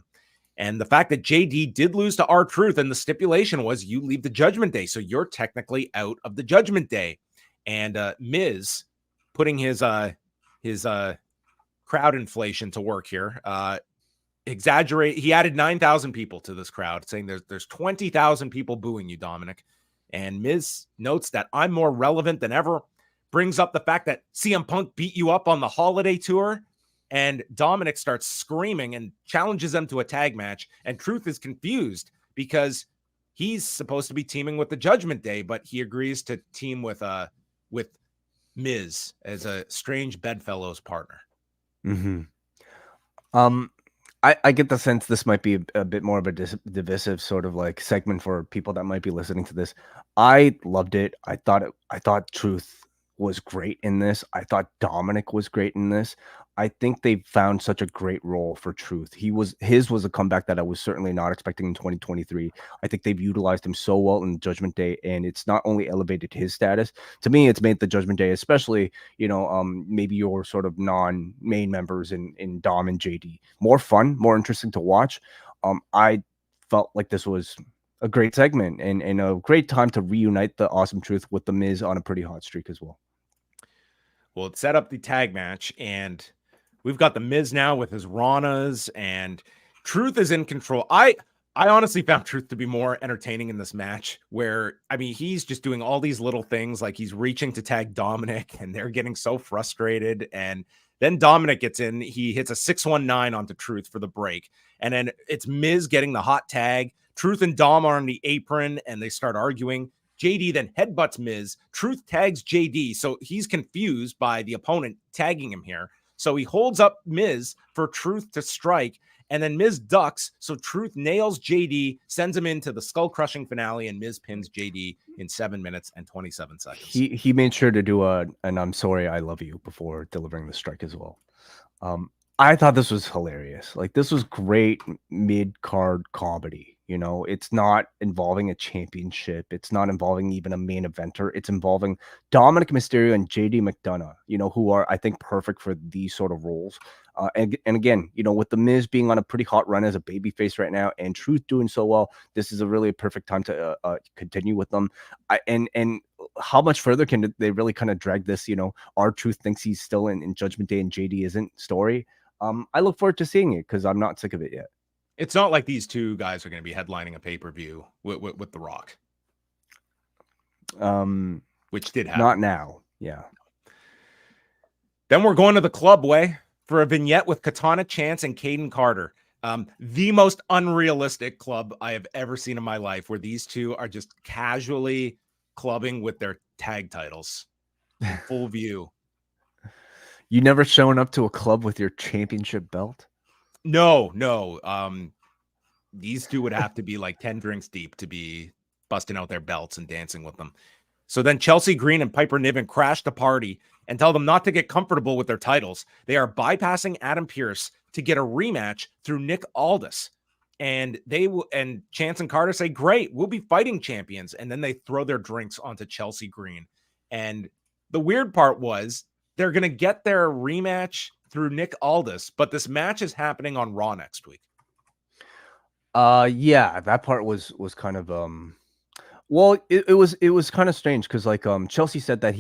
B: And the fact that JD did lose to R-Truth, and the stipulation was you leave the Judgment Day, so you're technically out of the Judgment Day. And Miz putting his crowd inflation to work here. Exaggerate. He added 9,000 people to this crowd, saying there's 20,000 people booing you, Dominik. And Miz notes that I'm more relevant than ever. Brings up the fact that CM Punk beat you up on the holiday tour, and Dominik starts screaming and challenges them to a tag match. And Truth is confused because he's supposed to be teaming with the Judgment Day, but he agrees to team with Miz as a strange bedfellows partner.
C: Mm-hmm. I get the sense this might be a bit more of a divisive sort of like segment for people that might be listening to this. I loved it. I thought Truth was great in this. I thought Dominik was great in this. I think they found such a great role for Truth. His was a comeback that I was certainly not expecting in 2023. I think they've utilized him so well in Judgment Day, and it's not only elevated his status. To me, it's made the Judgment Day, especially maybe your sort of non-main members in Dom and JD, more fun, more interesting to watch. I felt like this was a great segment and a great time to reunite the Awesome Truth with the Miz on a pretty hot streak as well.
B: Well, it set up the tag match, and we've got the Miz now with his Ranas, and Truth is in control. I honestly found Truth to be more entertaining in this match, where, I mean, he's just doing all these little things, like he's reaching to tag Dominik, and they're getting so frustrated, and then Dominik gets in, he hits a 619 onto Truth for the break, and then it's Miz getting the hot tag. Truth and Dom are on the apron, and they start arguing. JD then headbutts Miz. Truth tags JD, so he's confused by the opponent tagging him here. So he holds up Miz for Truth to strike, and then Miz ducks, so Truth nails JD, sends him into the skull-crushing finale, and Miz pins JD in 7 minutes and 27 seconds.
C: He made sure to do an "I'm sorry, I love you" before delivering the strike as well. I thought this was hilarious. Like, this was great mid-card comedy. It's not involving a championship. It's not involving even a main eventer. It's involving Dominik Mysterio and JD McDonough, who are, I think, perfect for these sort of roles. And again, with the Miz being on a pretty hot run as a babyface right now, and Truth doing so well, this is a really perfect time to continue with them. And how much further can they really kind of drag this? R-Truth thinks he's still in Judgment Day and JD isn't story. I look forward to seeing it because I'm not sick of it yet.
B: It's not like these two guys are going to be headlining a pay-per-view with The Rock. Which did happen.
C: Not now. Yeah.
B: Then we're going to the club way for a vignette with Katana Chance and Caden Carter. The most unrealistic club I have ever seen in my life, where these two are just casually clubbing with their tag titles in full view.
C: You never showing up to a club with your championship belt?
B: No. These two would have to be like 10 drinks deep to be busting out their belts and dancing with them. So then Chelsea Green and Piper Niven crash the party and tell them not to get comfortable with their titles. They are bypassing Adam Pearce to get a rematch through Nick Aldis. And and Chance and Carter say, great, we'll be fighting champions. And then they throw their drinks onto Chelsea Green. And the weird part was they're going to get their rematch through Nick Aldis, but this match is happening on Raw next week.
C: Yeah, that part was kind of well, it was kind of strange because like Chelsea said that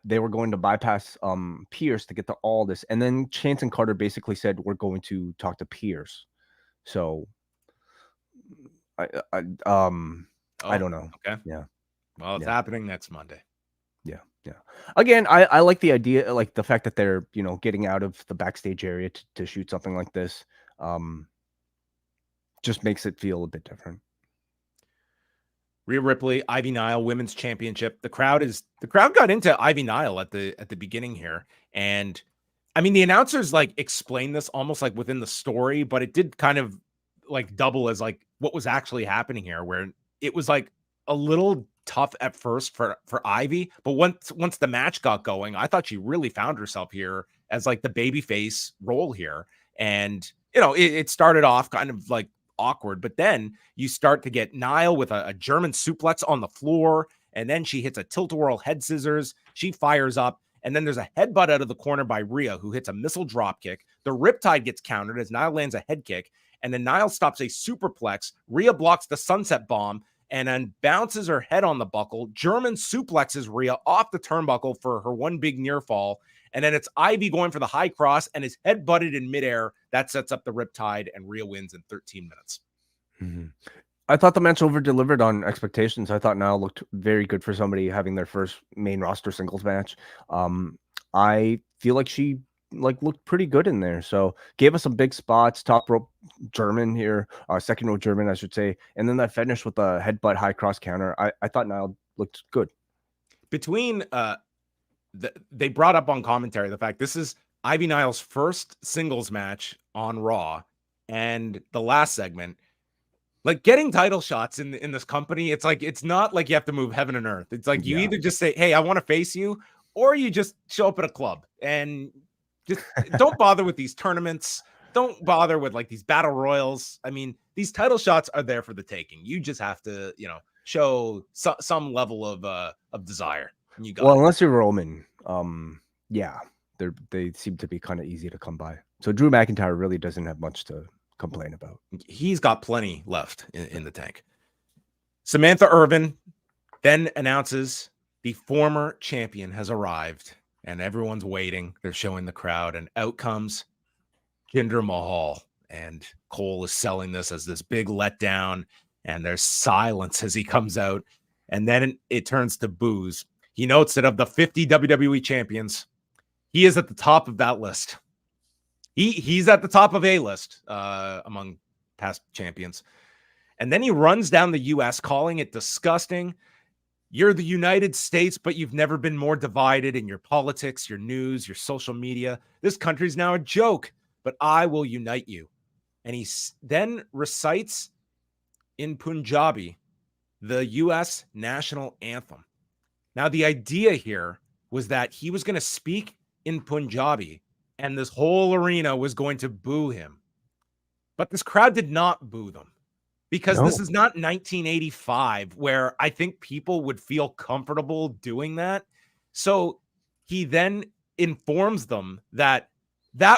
C: they were going to bypass Pierce to get to Aldis, and then Chance and Carter basically said we're going to talk to Pierce. So I don't know.
B: Okay.
C: Yeah.
B: Well, it's happening next Monday.
C: Yeah. Again, I like the idea, like the fact that they're, getting out of the backstage area to shoot something like this. Just makes it feel a bit different.
B: Rhea Ripley, Ivy Nile Women's Championship. The crowd got into Ivy Nile at the beginning here. And I mean, the announcers like explained this almost like within the story, but it did kind of like double as like what was actually happening here, where it was like a little tough at first for Ivy, but once the match got going, I thought she really found herself here as like the babyface role here. And it started off kind of like awkward, but then you start to get Nile with a German suplex on the floor, and then she hits a tilt-a-whirl head scissors. She fires up, and then there's a headbutt out of the corner by Rhea, who hits a missile drop kick. The Riptide gets countered as Nile lands a head kick, and then Nile stops a superplex. Rhea blocks the sunset bomb and then bounces her head on the buckle. German suplexes Rhea off the turnbuckle for her one big near fall. And then it's Ivy going for the high cross and is head butted in midair. That sets up the Riptide, and Rhea wins in 13 minutes.
C: Mm-hmm. I thought the match over-delivered on expectations. I thought Nile looked very good for somebody having their first main roster singles match. I feel like she looked pretty good in there. So gave us some big spots, top rope German here, second row German, I should say. And then that finish with the headbutt high cross counter. I thought Nile looked good.
B: Between they brought up on commentary the fact this is Ivy Nile's first singles match on Raw, and the last segment, like getting title shots in this company, it's like it's not like you have to move heaven and earth. It's like you either just say, hey, I want to face you, or you just show up at a club and just don't bother with these tournaments. Don't bother with like these battle royals. I mean, these title shots are there for the taking. You just have to, show some level of desire. And you got it.
C: Unless you're Roman, they seem to be kind of easy to come by. So Drew McIntyre really doesn't have much to complain about.
B: He's got plenty left in the tank. Samantha Irvin then announces the former champion has arrived, and everyone's waiting. They're showing the crowd, and out comes Jinder Mahal. And Cole is selling this as this big letdown, and there's silence as he comes out, and then it turns to boos. He notes that of the 50 WWE champions, he is at the top of that list. He's at the top of a list among past champions. And then he runs down the U.S., calling it disgusting. You're the United States, but you've never been more divided in your politics, your news, your social media. This country's now a joke, but I will unite you. And he then recites in Punjabi the U.S. national anthem. Now, the idea here was that he was going to speak in Punjabi, and this whole arena was going to boo him. But this crowd did not boo them. Because this is not 1985 where I think people would feel comfortable doing that. So he then informs them that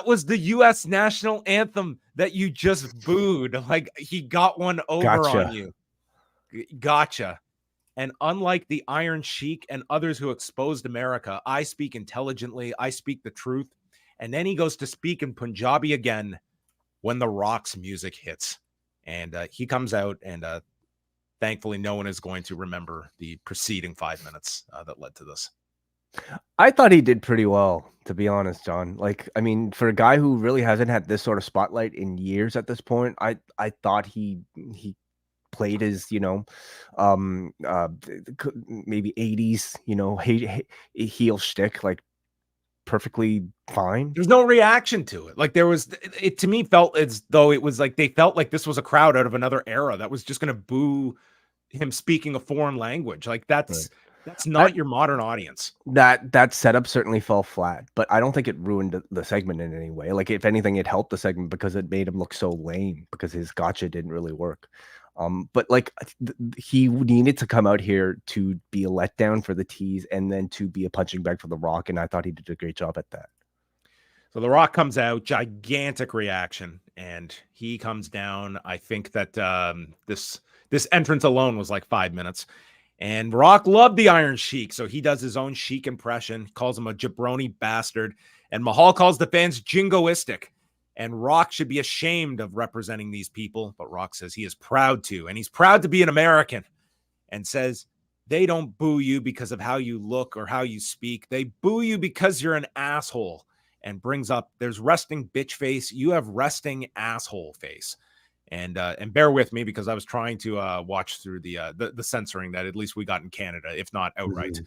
B: was the U.S. national anthem that you just booed. Like he got one over on you. Gotcha. And unlike the Iron Sheik and others who exposed America, I speak intelligently. I speak the truth. And then he goes to speak in Punjabi again when the Rock's music hits. And he comes out, and thankfully no one is going to remember the preceding 5 minutes that led to this.
C: I thought he did pretty well, to be honest, John. Like, I mean, for a guy who really hasn't had this sort of spotlight in years at this point, I thought he played his, maybe 80s, heel shtick, like perfectly fine.
B: There's no reaction to it. Like it to me felt as though it was like they felt like this was a crowd out of another era that was just going to boo him speaking a foreign language. Like that's That's not your modern audience.
C: That setup certainly fell flat, but I don't think it ruined the segment in any way. Like, if anything, it helped the segment because it made him look so lame because his gotcha didn't really work. But like he needed to come out here to be a letdown for the tease and then to be a punching bag for The Rock, and I thought he did a great job at that.
B: So The Rock comes out, gigantic reaction, and he comes down. I think that this entrance alone was like 5 minutes. And Rock loved the Iron Sheik, so he does his own Sheik impression, calls him a jabroni bastard, and Mahal calls the fans jingoistic. And Rock should be ashamed of representing these people, but Rock says he is proud to, and he's proud to be an American, and says they don't boo you because of how you look or how you speak. They boo you because you're an asshole, and brings up there's resting bitch face. You have resting asshole face. And bear with me because I was trying to watch through the censoring that at least we got in Canada, if not outright,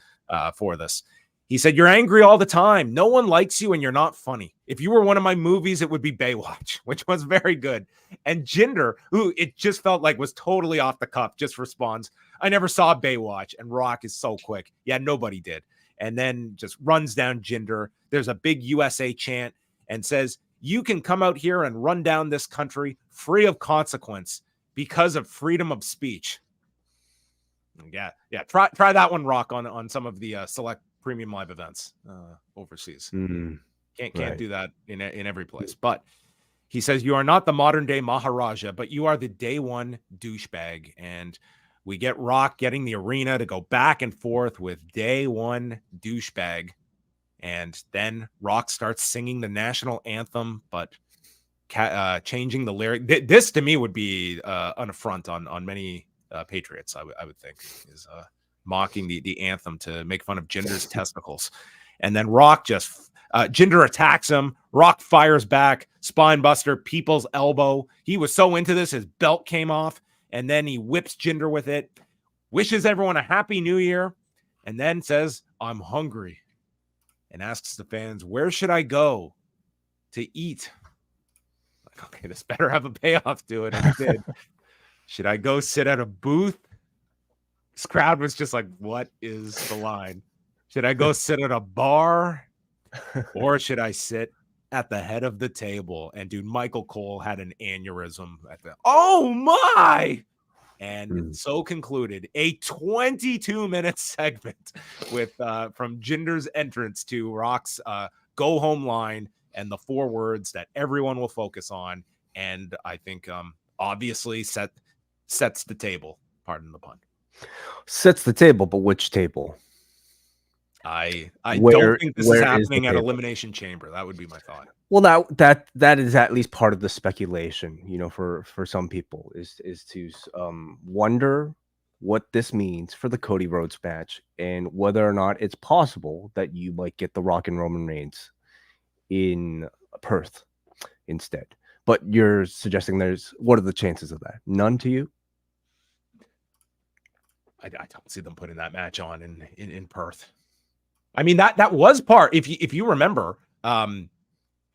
B: for this. He said, you're angry all the time. No one likes you and you're not funny. If you were one of my movies, it would be Baywatch, which was very good. And Jinder, who it just felt like was totally off the cuff, just responds, I never saw Baywatch. And Rock is so quick. Yeah, nobody did. And then just runs down Jinder. There's a big USA chant and says, you can come out here and run down this country free of consequence because of freedom of speech. Yeah. Try that one, Rock, on some of the select premium live events overseas. Can't do that in every place. But he says you are not the modern day Maharaja, but you are the day one douchebag. And we get Rock getting the arena to go back and forth with day one douchebag. And then Rock starts singing the national anthem, but changing the lyric. This to me would be an affront on many patriots, I would think, is mocking the anthem to make fun of Jinder's testicles. And then Rock Jinder attacks him. Rock fires back, spine buster, people's elbow. He was so into this, his belt came off, and then he whips Jinder with it, wishes everyone a happy new year, and then says, I'm hungry. And asks the fans, where should I go to eat? Like, okay, this better have a payoff to it. And it did. Should I go sit at a booth? This crowd was just like, what is the line? Should I go sit at a bar? Or should I sit at the head of the table? And dude, Michael Cole had an aneurysm at the, oh my! And so concluded a 22-minute segment with from Jinder's entrance to Rock's go home line and the 4 words that everyone will focus on. And I think obviously sets the table. Pardon the pun. Sets the table, but which table? I don't think this is happening at Elimination Chamber. That would be my thought.
C: Well, that is at least part of the speculation, you know, for some people is to wonder what this means for the Cody Rhodes match and whether or not it's possible that you might get The Rock and Roman Reigns in Perth instead. But you're suggesting what are the chances of that? None to you?
B: I don't see them putting that match on in Perth. I mean, that was part, if you remember,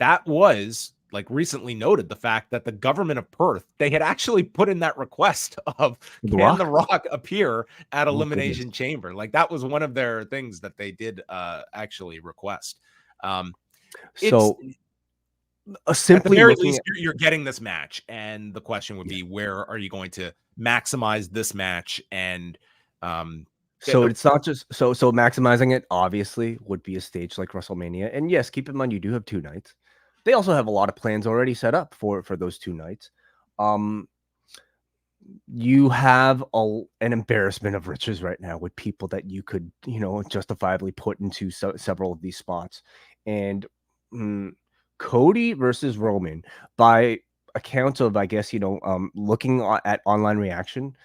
B: that was like recently noted, the fact that the government of Perth, they had actually put in that request of can The Rock appear at Elimination Chamber. Like that was one of their things that they did actually request.
C: So
B: simply at the very least, you're getting this match, and the question would be, where are you going to maximize this match? And
C: so it's not just so maximizing it obviously would be a stage like WrestleMania. And yes, keep in mind you do have 2 nights. They also have a lot of plans already set up for those 2 nights. You have an embarrassment of riches right now with people that you could, you know, justifiably put into several of these spots. And Cody versus Roman, by account of, I guess, you know, looking at online reaction,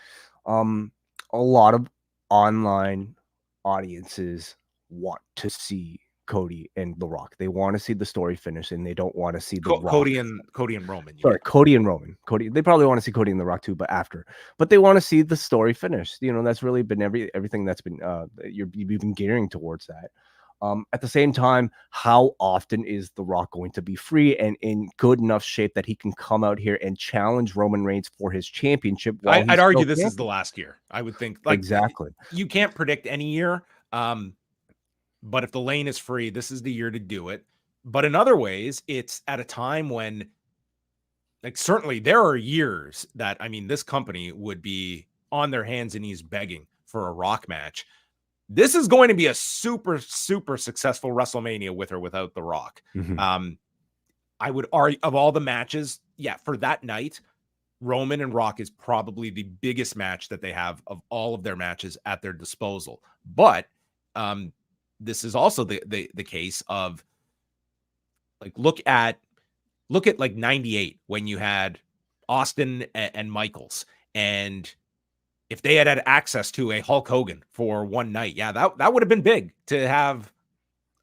C: a lot of online audiences want to see Cody and The Rock. They want to see the story finish, and they don't want to see the Rock.
B: Cody and Roman.
C: Sorry, Cody and Roman. They probably want to see Cody and The Rock too, but after. But they want to see the story finish. You know, that's really been everything that's been you've been gearing towards that. At the same time, how often is The Rock going to be free and in good enough shape that he can come out here and challenge Roman Reigns for his championship?
B: I'd argue this is the last year. I would think. Like,
C: exactly.
B: You can't predict any year, But if the lane is free, this is the year to do it. But in other ways, it's at a time when, like, certainly there are years that, I mean, this company would be on their hands and knees begging for a Rock match. This is going to be a super, super successful WrestleMania with or without The Rock. I would argue, of all the matches, for that night, Roman and Rock is probably the biggest match that they have of all of their matches at their disposal. But this is also the case of, like, look at like 98 when you had Austin and Michaels, and if they had access to a Hulk Hogan for one night, that would have been big to have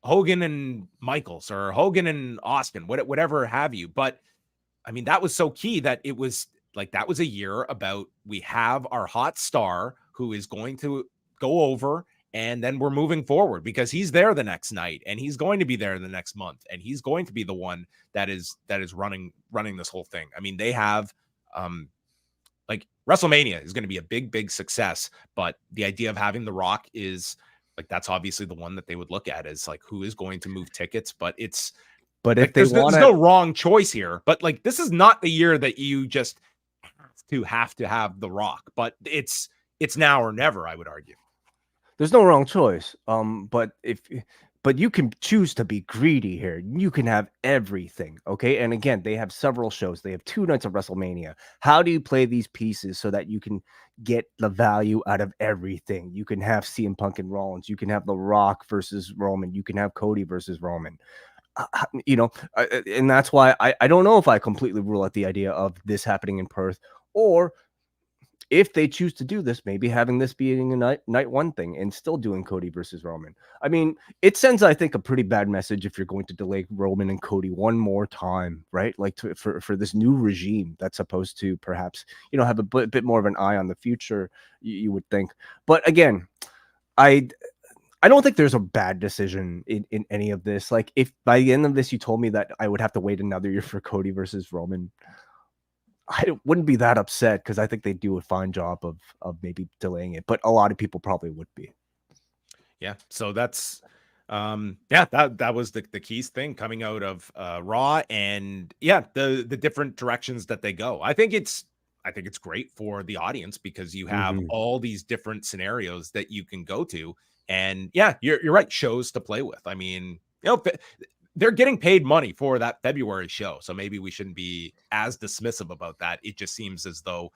B: Hogan and Michaels or Hogan and Austin, whatever have you. But I mean, that was so key that it was like, that was a year about, we have our hot star who is going to go over, and then we're moving forward because he's there the next night, and he's going to be there the next month, and he's going to be the one that is running this whole thing. I mean, they have like, WrestleMania is going to be a big, big success, but the idea of having The Rock is, like, that's obviously the one that they would look at as, like, who is going to move tickets. But it's,
C: but
B: like,
C: if there's
B: no wrong choice here, but, like, this is not the year that you just have to have The Rock, but it's now or never, I would argue.
C: There's no wrong choice. But you can choose to be greedy here. You can have everything. Okay. And again, they have several shows. They have 2 nights of WrestleMania. How do you play these pieces so that you can get the value out of everything? You can have CM Punk and Rollins. You can have The Rock versus Roman. You can have Cody versus Roman. And that's why I don't know if I completely rule out the idea of this happening in Perth, or if they choose to do this, maybe having this being a night one thing and still doing Cody versus Roman. I mean, it sends, I think, a pretty bad message if you're going to delay Roman and Cody one more time, right? Like, for this new regime that's supposed to perhaps, have a bit more of an eye on the future, you would think. But again, I don't think there's a bad decision in any of this. Like, if by the end of this you told me that I would have to wait another year for Cody versus Roman, I wouldn't be that upset, because I think they do a fine job of maybe delaying it, but a lot of people probably would be.
B: Yeah. So that's, that was the keys thing coming out of Raw, and the different directions that they go. I think it's great for the audience, because you have all these different scenarios that you can go to, and you're right, shows to play with. I mean, they're getting paid money for that February show, so maybe we shouldn't be as dismissive about that. It just seems as though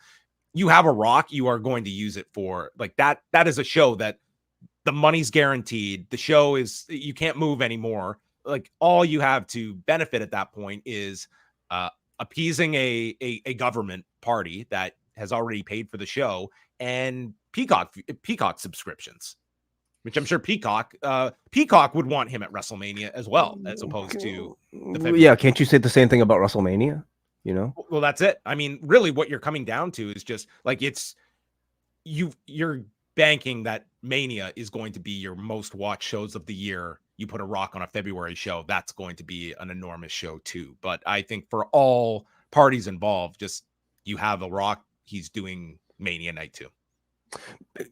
B: you have a Rock, you are going to use it for, like, that is a show that the money's guaranteed. The show is, you can't move anymore. Like, all you have to benefit at that point is appeasing a government party that has already paid for the show, and Peacock subscriptions, which I'm sure Peacock would want him at WrestleMania as well, as opposed to the February.
C: Yeah, can't you say the same thing about WrestleMania?
B: Well, that's it. I mean, really, what you're coming down to is just, like, you're banking that Mania is going to be your most watched shows of the year. You put a Rock on a February show, that's going to be an enormous show too. But I think for all parties involved, just, you have a Rock, he's doing Mania night too.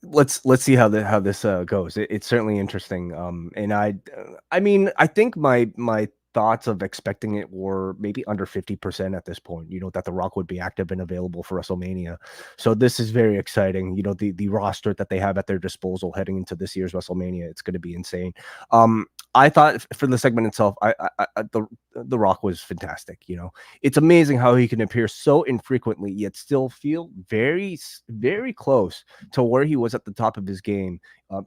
C: Let's see how this goes. It's certainly interesting. And I mean, I think my thoughts of expecting it were maybe under 50% at this point, that The Rock would be active and available for WrestleMania. So this is very exciting. The roster that they have at their disposal heading into this year's WrestleMania, it's going to be insane. I thought for the segment itself, the Rock was fantastic. It's amazing how he can appear so infrequently yet still feel very, very close to where he was at the top of his game,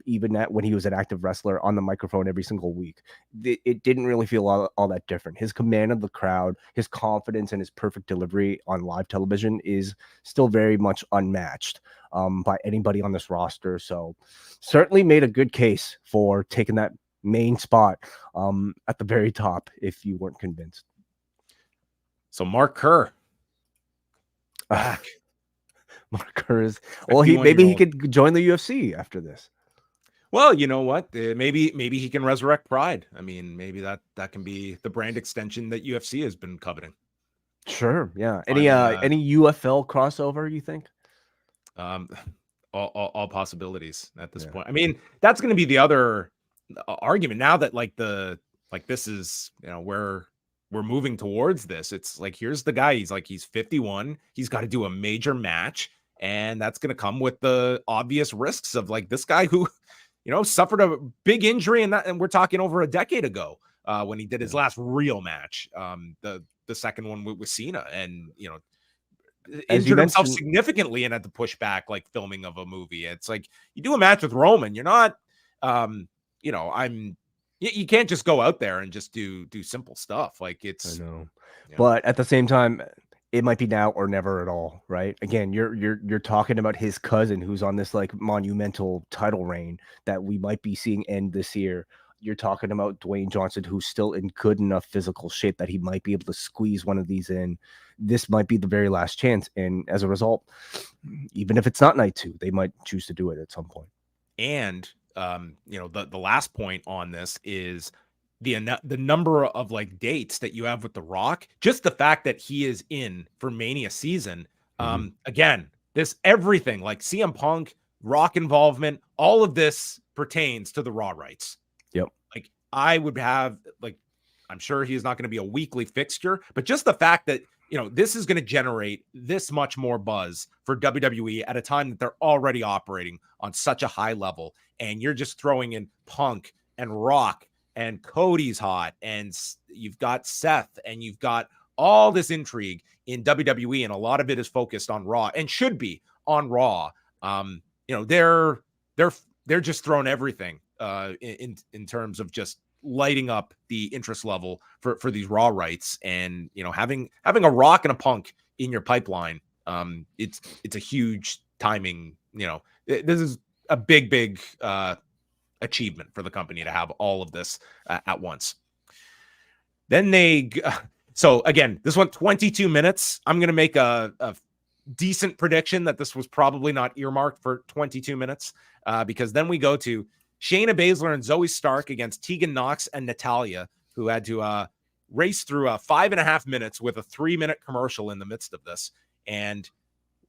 C: even when he was an active wrestler on the microphone every single week. It didn't really feel all that different. His command of the crowd, his confidence, and his perfect delivery on live television is still very much unmatched by anybody on this roster. So certainly made a good case for taking that main spot at the very top if you weren't convinced.
B: So Mark Kerr back.
C: Mark Kerr is, well, he could join the UFC after this.
B: Well, you know what? Maybe he can resurrect Pride. I mean, maybe that can be the brand extension that UFC has been coveting.
C: Sure, yeah. Any UFL crossover, you think?
B: all possibilities at this point. I mean, that's going to be the other argument now that this is, where we're moving towards this. It's like, here's the guy. He's 51. He's got to do a major match. And that's going to come with the obvious risks of this guy who, suffered a big injury. And we're talking over a decade ago when he did his last real match. The second one with Cena, and, injured himself significantly and had to push back filming of a movie. It's like, you do a match with Roman, you're not, you can't just go out there and just do simple stuff. I know.
C: But at the same time, it might be now or never at all, right? Again, you're talking about his cousin who's on this monumental title reign that we might be seeing end this year. You're talking about Dwayne Johnson, who's still in good enough physical shape that he might be able to squeeze one of these in. This might be the very last chance. And as a result, even if it's not night 2, they might choose to do it at some point.
B: And, the last point on this is the number of dates that you have with The Rock. Just the fact that he is in for Mania season. Again, this everything CM Punk, Rock involvement, all of this pertains to the Raw rights.
C: Yep.
B: I would have I'm sure he's not going to be a weekly fixture, but just the fact that, this is going to generate this much more buzz for WWE at a time that they're already operating on such a high level. And you're just throwing in Punk and Rock and Cody's hot, and you've got Seth, and you've got all this intrigue in WWE. And a lot of it is focused on Raw and should be on Raw. They're just throwing everything in terms of just lighting up the interest level for these Raw rights. And having a Rock and a Punk in your pipeline, it's a huge timing. This is a big achievement for the company to have all of this at once. Then so again, this went 22 minutes. I'm going to make a decent prediction that this was probably not earmarked for 22 minutes because then we go to Shayna Baszler and Zoe Stark against Tegan Nox and Natalya, who had to race through 5.5 minutes with a 3-minute commercial in the midst of this. And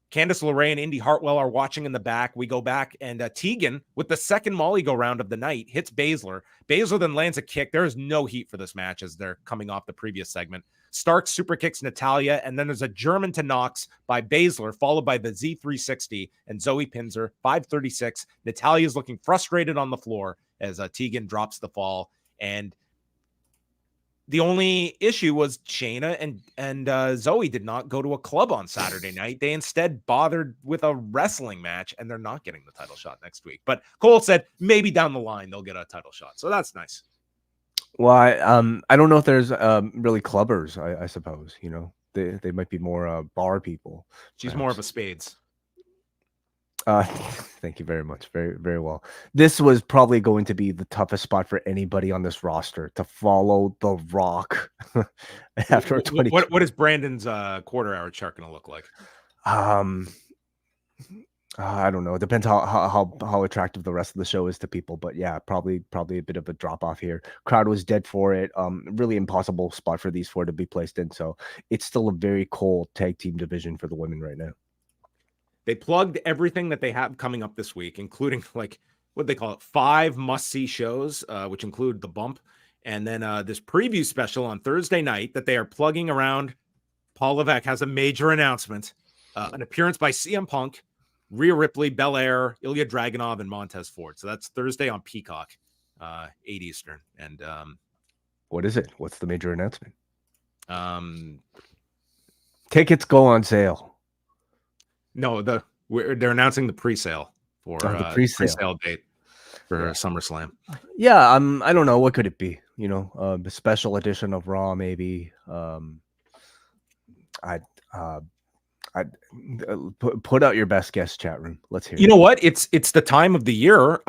B: Candice LeRae and Indy Hartwell are watching in the back. We go back, and Tegan, with the second Molly go round of the night, hits Baszler. Baszler then lands a kick. There is no heat for this match as they're coming off the previous segment. Stark super kicks Natalya, and then there's a German to Nox by Baszler, followed by the Z360, and Zoe pins her. 5:36. Natalya's looking frustrated on the floor as Tegan drops the fall. And the only issue was Shayna and Zoe did not go to a club on Saturday night. They instead bothered with a wrestling match, and they're not getting the title shot next week. But Cole said maybe down the line they'll get a title shot. So that's nice.
C: Well, I don't know if there's really clubbers, I suppose. They might be more bar people.
B: She's more of a spades.
C: Thank you very much. Very, very well. This was probably going to be the toughest spot for anybody on this roster to follow The Rock after a 20.
B: What is Brandon's quarter-hour chart going to look like?
C: I don't know. It depends how attractive the rest of the show is to people. But yeah, probably a bit of a drop off here. Crowd was dead for it. Really impossible spot for these four to be placed in. So it's still a very cold tag team division for the women right now.
B: They plugged everything that they have coming up this week, including what they call it, 5 must-see shows, which include The Bump, and then this preview special on Thursday night that they are plugging around. Paul Levesque has a major announcement, an appearance by CM Punk, Rhea Ripley, Belair, Ilya Dragunov, and Montez Ford. So that's Thursday on Peacock, 8 Eastern. And
C: what is it? What's the major announcement? Tickets go on sale.
B: No, they're announcing the pre-sale for
C: the pre-sale
B: date for SummerSlam.
C: Yeah, I don't know, what could it be? The special edition of Raw, maybe. I'd put out your best guess, chat room. Let's hear.
B: You know what? It's the time of the year.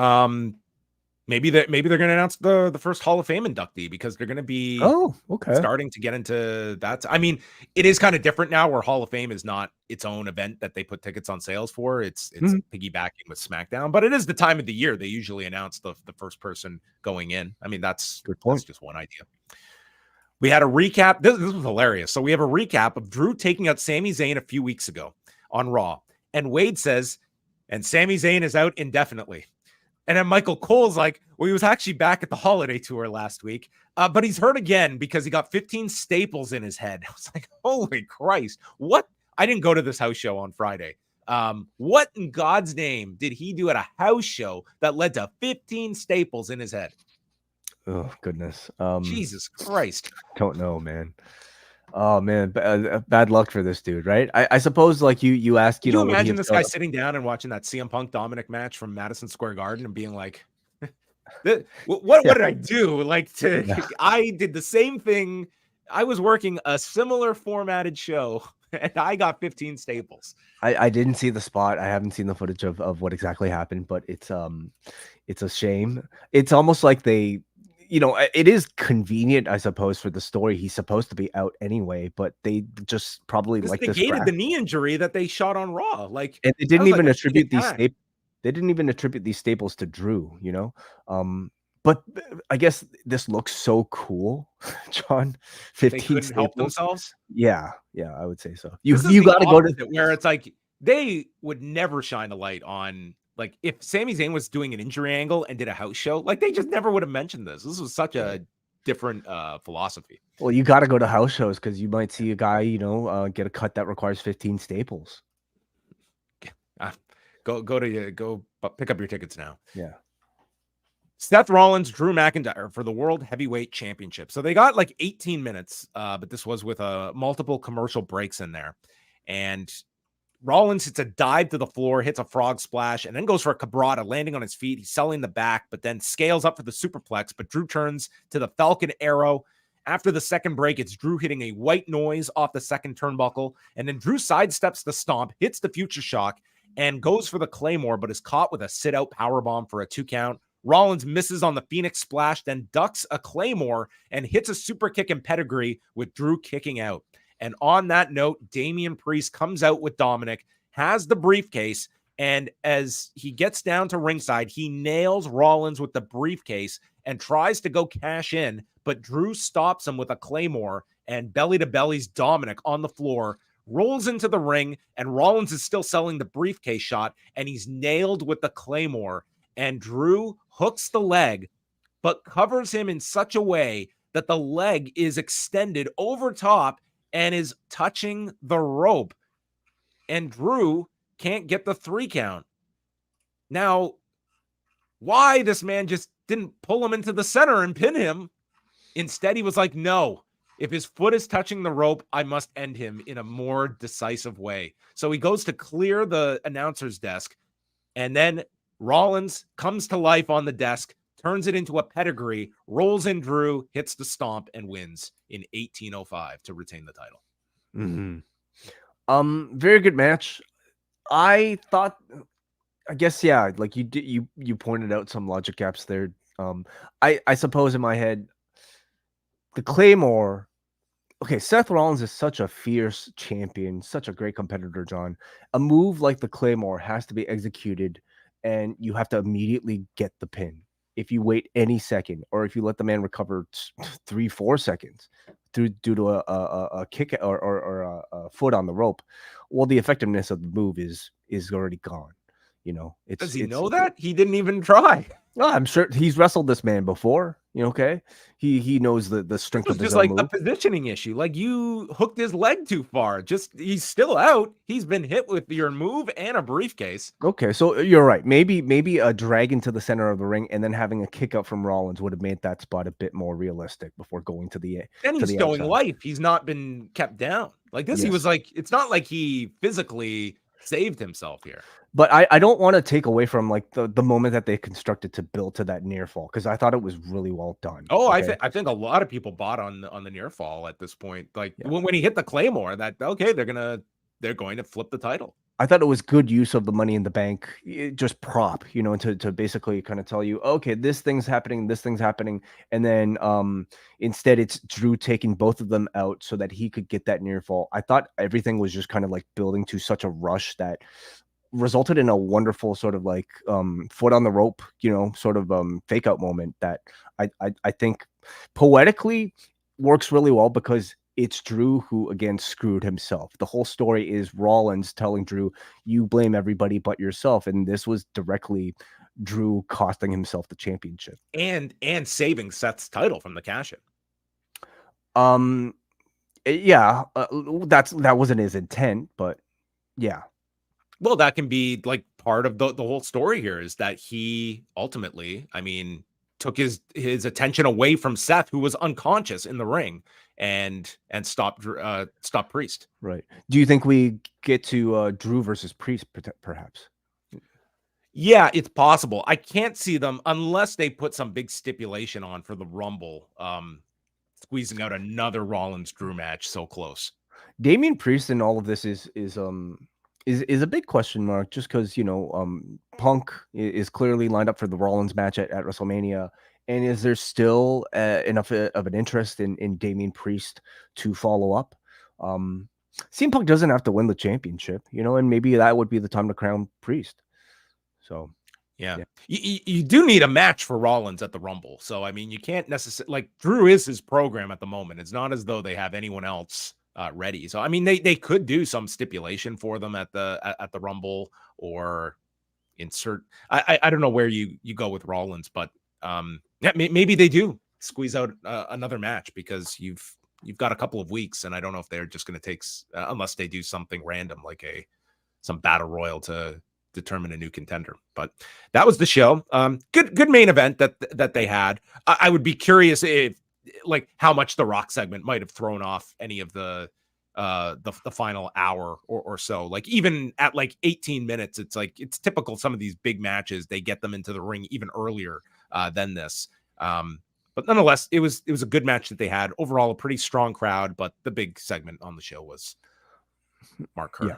B: Maybe they're going to announce the first Hall of Fame inductee because they're going to be starting to get into that. I mean, it is kind of different now where Hall of Fame is not its own event that they put tickets on sales for. It's piggybacking with SmackDown, but it is the time of the year they usually announce the first person going in. I mean, that's just one idea. We had a recap. This was hilarious. So we have a recap of Drew taking out Sami Zayn a few weeks ago on Raw. And Wade says and Sami Zayn is out indefinitely. And then Michael Cole's like, well, he was actually back at the holiday tour last week, but he's hurt again because he got 15 staples in his head. I was like, holy Christ, what? I didn't go to this house show on Friday. What in God's name did he do at a house show that led to 15 staples in his head?
C: Oh, goodness.
B: Jesus Christ.
C: Don't know, man. Oh man, bad luck for this dude, right? I suppose like you ask,
B: Can you imagine this guy sitting down and watching that CM Punk Dominik match from Madison Square Garden and being like, what did I do? Like, I did the same thing. I was working a similar formatted show and I got 15 staples.
C: I didn't see the spot. I haven't seen the footage of what exactly happened, but it's a shame. It's almost like they, it is convenient, I suppose, for the story. He's supposed to be out anyway, but they just probably like this
B: negated the knee injury that they shot on Raw. Like,
C: and they didn't even attribute these staples. They didn't even attribute these staples to Drew, But I guess this looks so cool, John. 15
B: they couldn't
C: staples.
B: Help themselves.
C: Yeah, I would say so. You got to go to
B: where it's like they would never shine a light on. Like, if Sami Zayn was doing an injury angle and did a house show, like, they just never would have mentioned this. This was such a different philosophy.
C: Well, you got to go to house shows because you might see a guy, get a cut that requires 15 staples.
B: Go pick up your tickets now.
C: Yeah.
B: Seth Rollins, Drew McIntyre for the World Heavyweight Championship. So they got like 18 minutes, but this was with multiple commercial breaks in there. And Rollins hits a dive to the floor, hits a frog splash, and then goes for a cabrata, landing on his feet. He's selling the back, but then scales up for the superplex. But Drew turns to the Falcon Arrow. After the second break, it's Drew hitting a white noise off the second turnbuckle. And then Drew sidesteps the stomp, hits the future shock, and goes for the Claymore, but is caught with a sit-out powerbomb for a 2 count. Rollins misses on the Phoenix Splash, then ducks a Claymore and hits a super kick and pedigree with Drew kicking out. And on that note, Damian Priest comes out with Dominik, has the briefcase, and as he gets down to ringside, he nails Rollins with the briefcase and tries to go cash in, but Drew stops him with a Claymore, and belly-to-belly's Dominik on the floor, rolls into the ring, and Rollins is still selling the briefcase shot, and he's nailed with the Claymore, and Drew hooks the leg, but covers him in such a way that the leg is extended over top and is touching the rope, and Drew can't get the 3 count. Now, why this man just didn't pull him into the center and pin him? Instead, he was like, no, if his foot is touching the rope, I must end him in a more decisive way. So he goes to clear the announcer's desk, and then Rollins comes to life on the desk, turns it into a pedigree, rolls in Drew, hits the stomp, and wins in 1805 to retain the title.
C: Very good match. I guess, yeah, like you pointed out some logic gaps there. I suppose in my head, the Claymore. Okay, Seth Rollins is such a fierce champion, such a great competitor, John. A move like the Claymore has to be executed, and you have to immediately get the pin. If you wait any second, or if you let the man recover 3-4 seconds due to a kick or a foot on the rope, well, the effectiveness of the move is already gone.
B: Does he know that? He didn't even try.
C: Well, I'm sure he's wrestled this man before. Okay, he knows the strength of his
B: own
C: move.
B: A positioning issue. Like, you hooked his leg too far. He's still out. He's been hit with your move and a briefcase.
C: Okay, so you're right. Maybe a drag into the center of the ring and then having a kick out from Rollins would have made that spot a bit more realistic before going to the.
B: And he's showing life. He's not been kept down like this. Yes. He was like, it's not like he physically saved himself here.
C: But I don't want to take away from like the moment that they constructed to build to that near fall, because I thought it was really well done.
B: Oh, okay? I think a lot of people bought on the near fall at this point. Like, when he hit the Claymore, that okay, they're going to flip the title.
C: I thought it was good use of the Money in the Bank, just prop, to basically kind of tell you, okay, this thing's happening, and then instead it's Drew taking both of them out so that he could get that near fall. I thought everything was just kind of like building to such a rush that resulted in a wonderful sort of like foot on the rope, sort of fake out moment that I think poetically works really well, because it's Drew who again screwed himself. The whole story is Rollins telling Drew, you blame everybody but yourself. And this was directly Drew costing himself the championship.
B: And saving Seth's title from the cash-in.
C: Yeah, that wasn't his intent, but yeah.
B: Well, that can be like part of the whole story here is that he ultimately, I mean, took his attention away from Seth, who was unconscious in the ring, and stopped Priest.
C: Right. Do you think we get to Drew versus Priest perhaps?
B: Yeah, it's possible. I can't see them unless they put some big stipulation on for the Rumble, squeezing out another Rollins Drew match so close.
C: Damian Priest in all of this is a big question mark, just because Punk is clearly lined up for the Rollins match at WrestleMania, and is there still enough of an interest in Damian Priest to follow up? CM Punk doesn't have to win the championship, and maybe that would be the time to crown Priest. So
B: yeah. You do need a match for Rollins at the Rumble. So I mean, you can't necessarily, like, Drew is his program at the moment. It's not as though they have anyone else ready. So I mean, they could do some stipulation for them at the Rumble, or insert. I don't know where you go with Rollins, but yeah, maybe they do squeeze out another match, because you've got a couple of weeks, and I don't know if they're just going to take unless they do something random like some battle royal to determine a new contender. But that was the show. Good main event that they had. I would be curious if, like, how much the Rock segment might have thrown off any of the final hour or so. Like, even at like 18 minutes, it's typical. Some of these big matches, they get them into the ring even earlier than this. But nonetheless, it was a good match that they had. Overall, a pretty strong crowd, but the big segment on the show was Mark Kerr.
C: Yeah.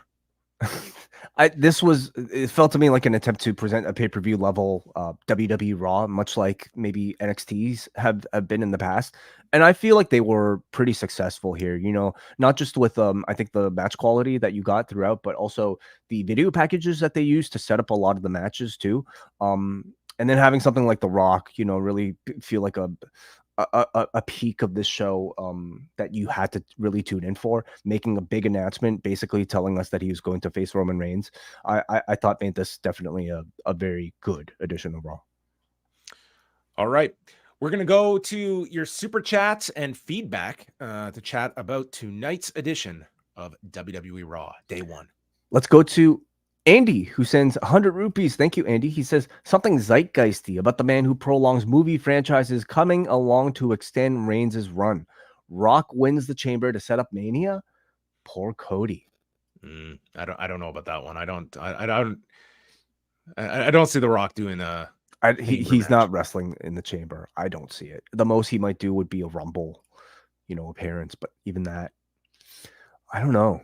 C: It felt to me like an attempt to present a pay-per-view level WWE Raw, much like maybe NXT's have been in the past. And I feel like they were pretty successful here, not just with I think the match quality that you got throughout, but also the video packages that they used to set up a lot of the matches too. And then having something like The Rock, really feel like a peak of this show that you had to really tune in for, making a big announcement, basically telling us that he was going to face Roman Reigns. I thought made this definitely a very good edition of Raw.
B: All right. We're going to go to your super chats and feedback to chat about tonight's edition of WWE Raw Day 1.
C: Let's go to Andy, who sends 100 rupees. Thank you, Andy. He says something zeitgeisty about the man who prolongs movie franchises coming along to extend Reigns' run. Rock wins the Chamber to set up Mania. Poor Cody.
B: I don't know about that one. I don't see The Rock doing
C: he's not wrestling in the Chamber. I don't see it. The most he might do would be a Rumble, appearance. But even that, I don't know.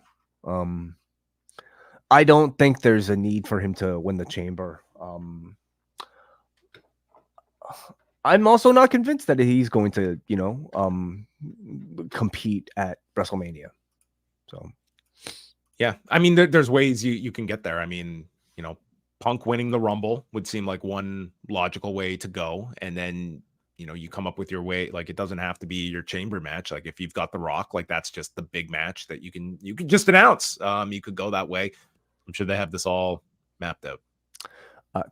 C: I don't think there's a need for him to win the Chamber. I'm also not convinced that he's going to, compete at WrestleMania. So, yeah,
B: I mean, there's ways you can get there. I mean, Punk winning the Rumble would seem like one logical way to go, and then you come up with your way. Like, it doesn't have to be your Chamber match. Like, if you've got The Rock, like, that's just the big match that you can just announce. You could go that way. I'm sure they have this all mapped out.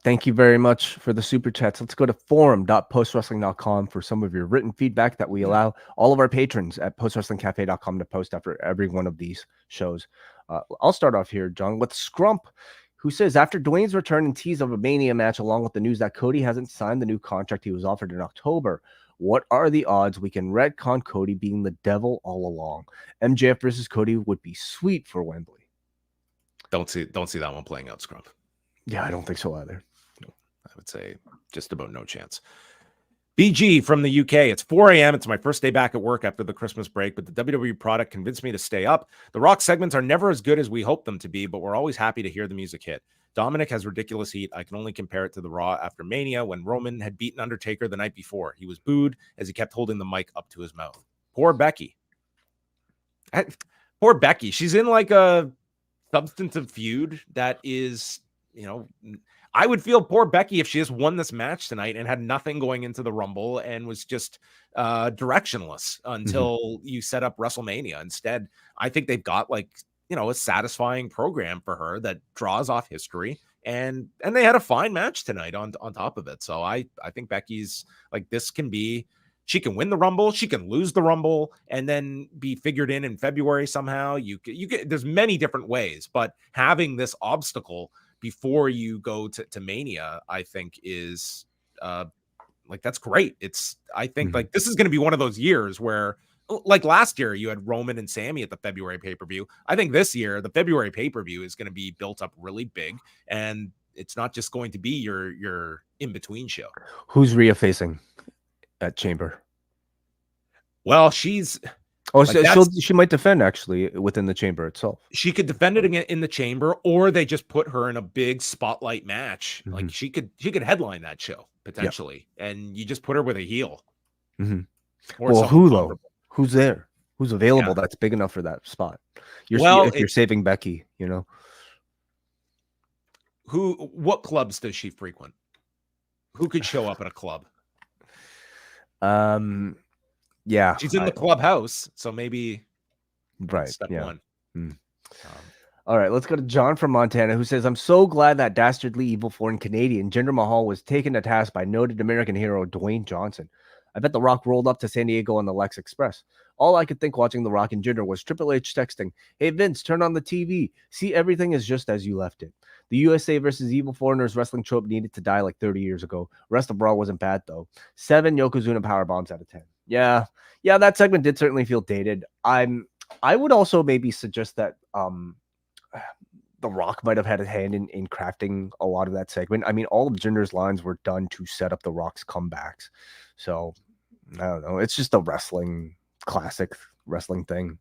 C: Thank you very much for the super chats. Let's go to forum.postwrestling.com for some of your written feedback that we allow all of our patrons at postwrestlingcafe.com to post after every one of these shows. I'll start off here, John, with Scrump, who says, after Dwayne's return and tease of a Mania match, along with the news that Cody hasn't signed the new contract he was offered in October, what are the odds we can retcon Cody being the devil all along? MJF versus Cody would be sweet for Wembley.
B: Don't see that one playing out, Scrump.
C: Yeah, I don't think so either.
B: I would say just about no chance. BG from the UK. It's 4 a.m. It's my first day back at work after the Christmas break, but the WWE product convinced me to stay up. The Rock segments are never as good as we hope them to be, but we're always happy to hear the music hit. Dominik has ridiculous heat. I can only compare it to the Raw after Mania when Roman had beaten Undertaker the night before. He was booed as he kept holding the mic up to his mouth. Poor Becky. Poor Becky. She's in like a substantive feud that is, I would feel poor Becky if she just won this match tonight and had nothing going into the Rumble and was just directionless until you set up WrestleMania. Instead, I think they've got like, a satisfying program for her that draws off history. And they had a fine match tonight on top of it. So I think Becky's like, this can be, she can win the Rumble, she can lose the Rumble, and then be figured in February somehow. You get, there's many different ways, but having this obstacle before you go to Mania, I think is like, that's great. I think like this is going to be one of those years where, like last year, you had Roman and Sammy at the February pay-per-view. I think this year, the February pay-per-view is going to be built up really big, and it's not just going to be your in-between show.
C: Who's Rhea facing at Chamber?
B: Well, she's...
C: she might defend actually within the Chamber itself.
B: She could defend it in the Chamber, or they just put her in a big spotlight match. Like she could headline that show potentially, and you just put her with a heel.
C: Well, who though? Who's there? Who's available that's big enough for that spot? If you're saving Becky,
B: What clubs does she frequent? Who could show up at a club?
C: Yeah.
B: She's in the clubhouse, so maybe step one.
C: All right, let's go to John from Montana, who says, I'm so glad that dastardly evil foreign Canadian Jinder Mahal was taken to task by noted American hero Dwayne Johnson. I bet The Rock rolled up to San Diego on the Lex Express. All I could think watching The Rock and Jinder was Triple H texting, hey, Vince, turn on the TV. See, everything is just as you left it. The USA versus Evil Foreigners wrestling trope needed to die like 30 years ago. Rest of Raw wasn't bad, though. 7 Yokozuna power bombs out of 10. Yeah, that segment did certainly feel dated. I would also maybe suggest that The Rock might have had a hand in crafting a lot of that segment. I mean, all of Jinder's lines were done to set up The Rock's comebacks. So, I don't know. It's just a classic wrestling thing.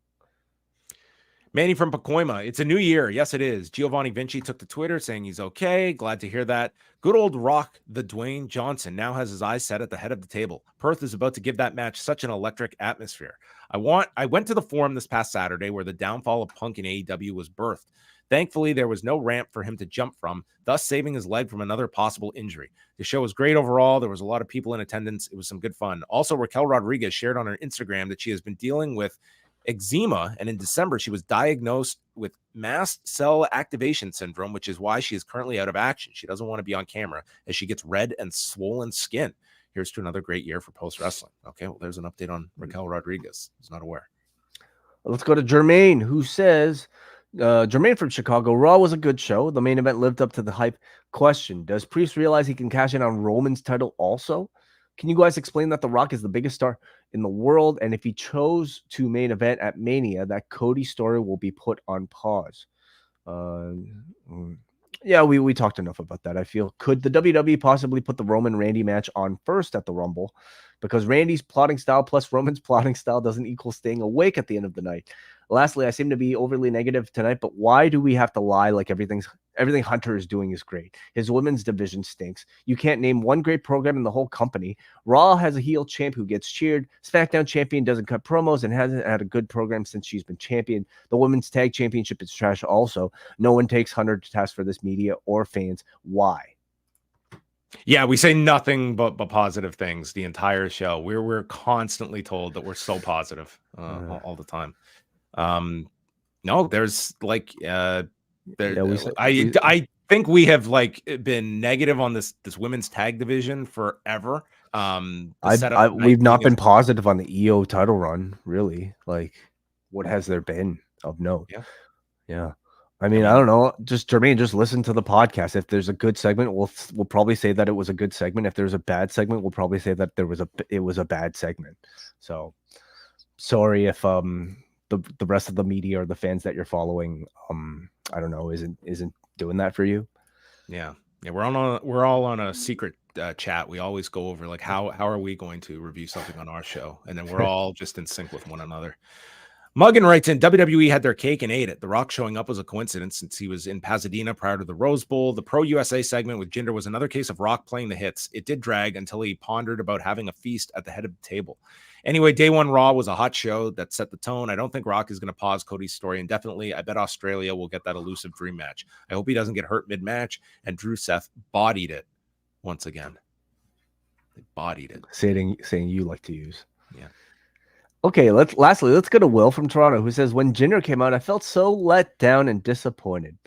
B: Manny from Pacoima. It's a new year. Yes, it is. Giovanni Vinci took to Twitter saying he's okay. Glad to hear that. Good old Rock, the Dwayne Johnson, now has his eyes set at the head of the table. Perth is about to give that match such an electric atmosphere. I went to the forum this past Saturday where the downfall of Punk in AEW was birthed. Thankfully, there was no ramp for him to jump from, thus saving his leg from another possible injury. The show was great overall. There was a lot of people in attendance. It was some good fun. Also, Raquel Rodriguez shared on her Instagram that she has been dealing with eczema, and in December, she was diagnosed with mast cell activation syndrome, which is why she is currently out of action. She doesn't want to be on camera as she gets red and swollen skin. Here's to another great year for post-wrestling. Okay, well, there's an update on Raquel Rodriguez. I was not aware.
C: Let's go to Jermaine, who says... Jermaine from Chicago, Raw was a good show. The main event lived up to the hype. Question, does Priest realize he can cash in on Roman's title also? Can you guys explain that The Rock is the biggest star in the world, and if he chose to main event at Mania, that Cody story will be put on pause? Yeah, we talked enough about that. I feel, could the WWE possibly put the Roman Randy match on first at the Rumble? Because Randy's plotting style plus Roman's plotting style doesn't equal staying awake at the end of the night. Lastly, I seem to be overly negative tonight, but why do we have to lie like everything Hunter is doing is great? His women's division stinks. You can't name one great program in the whole company. Raw has a heel champ who gets cheered. SmackDown champion doesn't cut promos and hasn't had a good program since she's been champion. The women's tag championship is trash also. No one takes Hunter to task for this, media or fans. Why?
B: Yeah, we say nothing but positive things the entire show. We're constantly told that we're so positive all the time. No, there's like I think we have like been negative on this women's tag division
C: we've
B: forever.
C: not been positive on the EO title run, really. Like, what has there been of note? Yeah. I mean, I don't know. Just Jermaine, just listen to the podcast. If there's a good segment, we'll probably say that it was a good segment. If there's a bad segment, we'll probably say that it was a bad segment. So sorry if the rest of the media or the fans that you're following, I don't know, isn't doing that for you.
B: Yeah. We're all on a secret chat. We always go over like how are we going to review something on our show, and then we're all just in sync with one another. Muggin writes in, WWE had their cake and ate it. The Rock showing up was a coincidence since he was in Pasadena prior to the Rose Bowl. The Pro USA segment with Jinder was another case of Rock playing the hits. It did drag until he pondered about having a feast at the head of the table. Anyway, day one Raw was a hot show that set the tone. I don't think Rock is going to pause Cody's story indefinitely. I bet Australia will get that elusive dream match. I hope he doesn't get hurt mid-match. And Drew Seth bodied it once again. They bodied it.
C: Saying you like to use.
B: Yeah.
C: Okay, let's go to Will from Toronto, who says, when Jinder came out, I felt so let down and disappointed.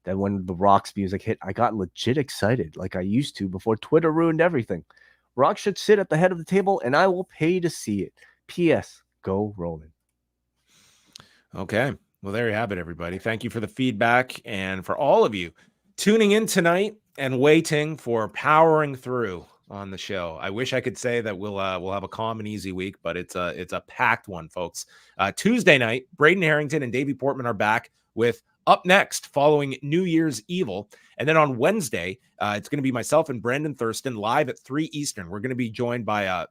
C: Then when the Rock's music hit, I got legit excited like I used to before Twitter ruined everything. Rock should sit at the head of the table, and I will pay to see it. P.S. Go Roman.
B: Okay. Well, there you have it, everybody. Thank you for the feedback and for all of you tuning in tonight and waiting for powering through on the show. I wish I could say that we'll have a calm and easy week, but it's a packed one, folks. Tuesday night, Braden Harrington and Davey Portman are back with Up Next following New Year's Evil. And then on Wednesday, it's going to be myself and Brandon Thurston live at 3 Eastern. We're going to be joined by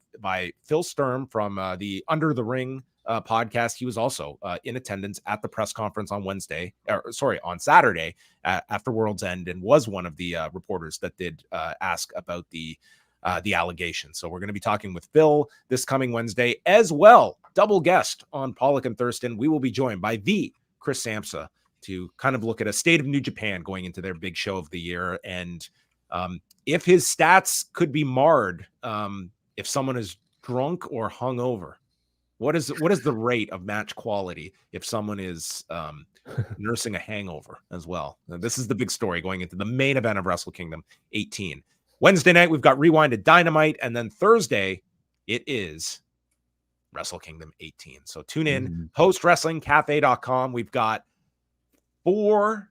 B: Phil Sturm from the Under the Ring podcast. He was also in attendance at the press conference on on Saturday after World's End, and was one of the reporters that did ask about the allegations. So we're going to be talking with Phil this coming Wednesday as well. Double guest on Pollock and Thurston. We will be joined by the Chris Samsa to kind of look at a state of New Japan going into their big show of the year. And if his stats could be marred, if someone is drunk or hungover, what is the rate of match quality if someone is nursing a hangover as well? Now, this is the big story going into the main event of Wrestle Kingdom 18. Wednesday night, we've got Rewind to Dynamite. And then Thursday, it is Wrestle Kingdom 18. So tune in, postwrestlingcafe.com. We've got four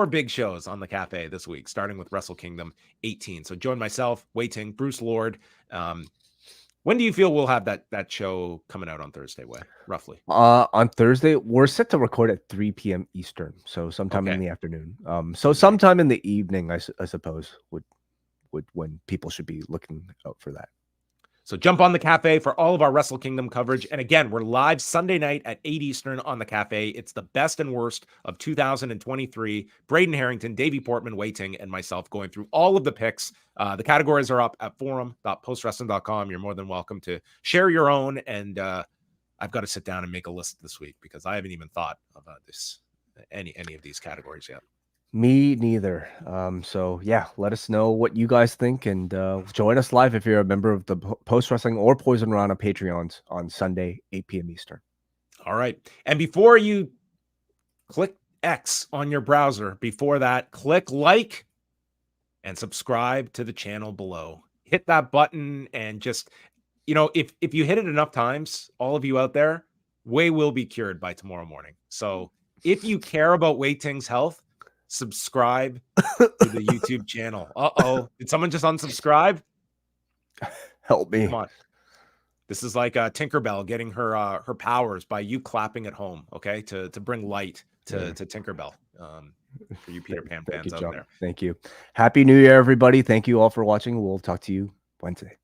B: big shows on the cafe this week, starting with Wrestle Kingdom 18. So join myself, Wai Ting, Bruce Lord. When do you feel we'll have that show coming out on Thursday, Wai, roughly?
C: On Thursday, we're set to record at 3 p.m. Eastern, so sometime in the afternoon. So sometime in the evening, I suppose, would when people should be looking out for that.
B: So jump on the cafe for all of our Wrestle Kingdom coverage. And again, we're live Sunday night at 8 Eastern on the cafe. It's the best and worst of 2023. Braden Harrington, Davey Portman, Wai Ting, and myself going through all of the picks. The categories are up at forum.postwrestling.com. You're more than welcome to share your own. And I've got to sit down and make a list this week because I haven't even thought about any of these categories yet.
C: Me neither. So yeah, let us know what you guys think, and join us live if you're a member of the Post Wrestling or Poison Rana Patreons on Sunday, 8 p.m. Eastern.
B: All right. And before you click X on your browser, before that, click like and subscribe to the channel below. Hit that button and just, if you hit it enough times, all of you out there, Wai will be cured by tomorrow morning. So if you care about Wai Ting's health, subscribe to the YouTube channel. Did someone just unsubscribe?
C: Help me.
B: Come on. This is like Tinkerbell getting her powers by you clapping at home, okay? To bring light to Tinkerbell. For you Peter Pan fans out there.
C: Thank you. Happy New Year, everybody. Thank you all for watching. We'll talk to you Wednesday.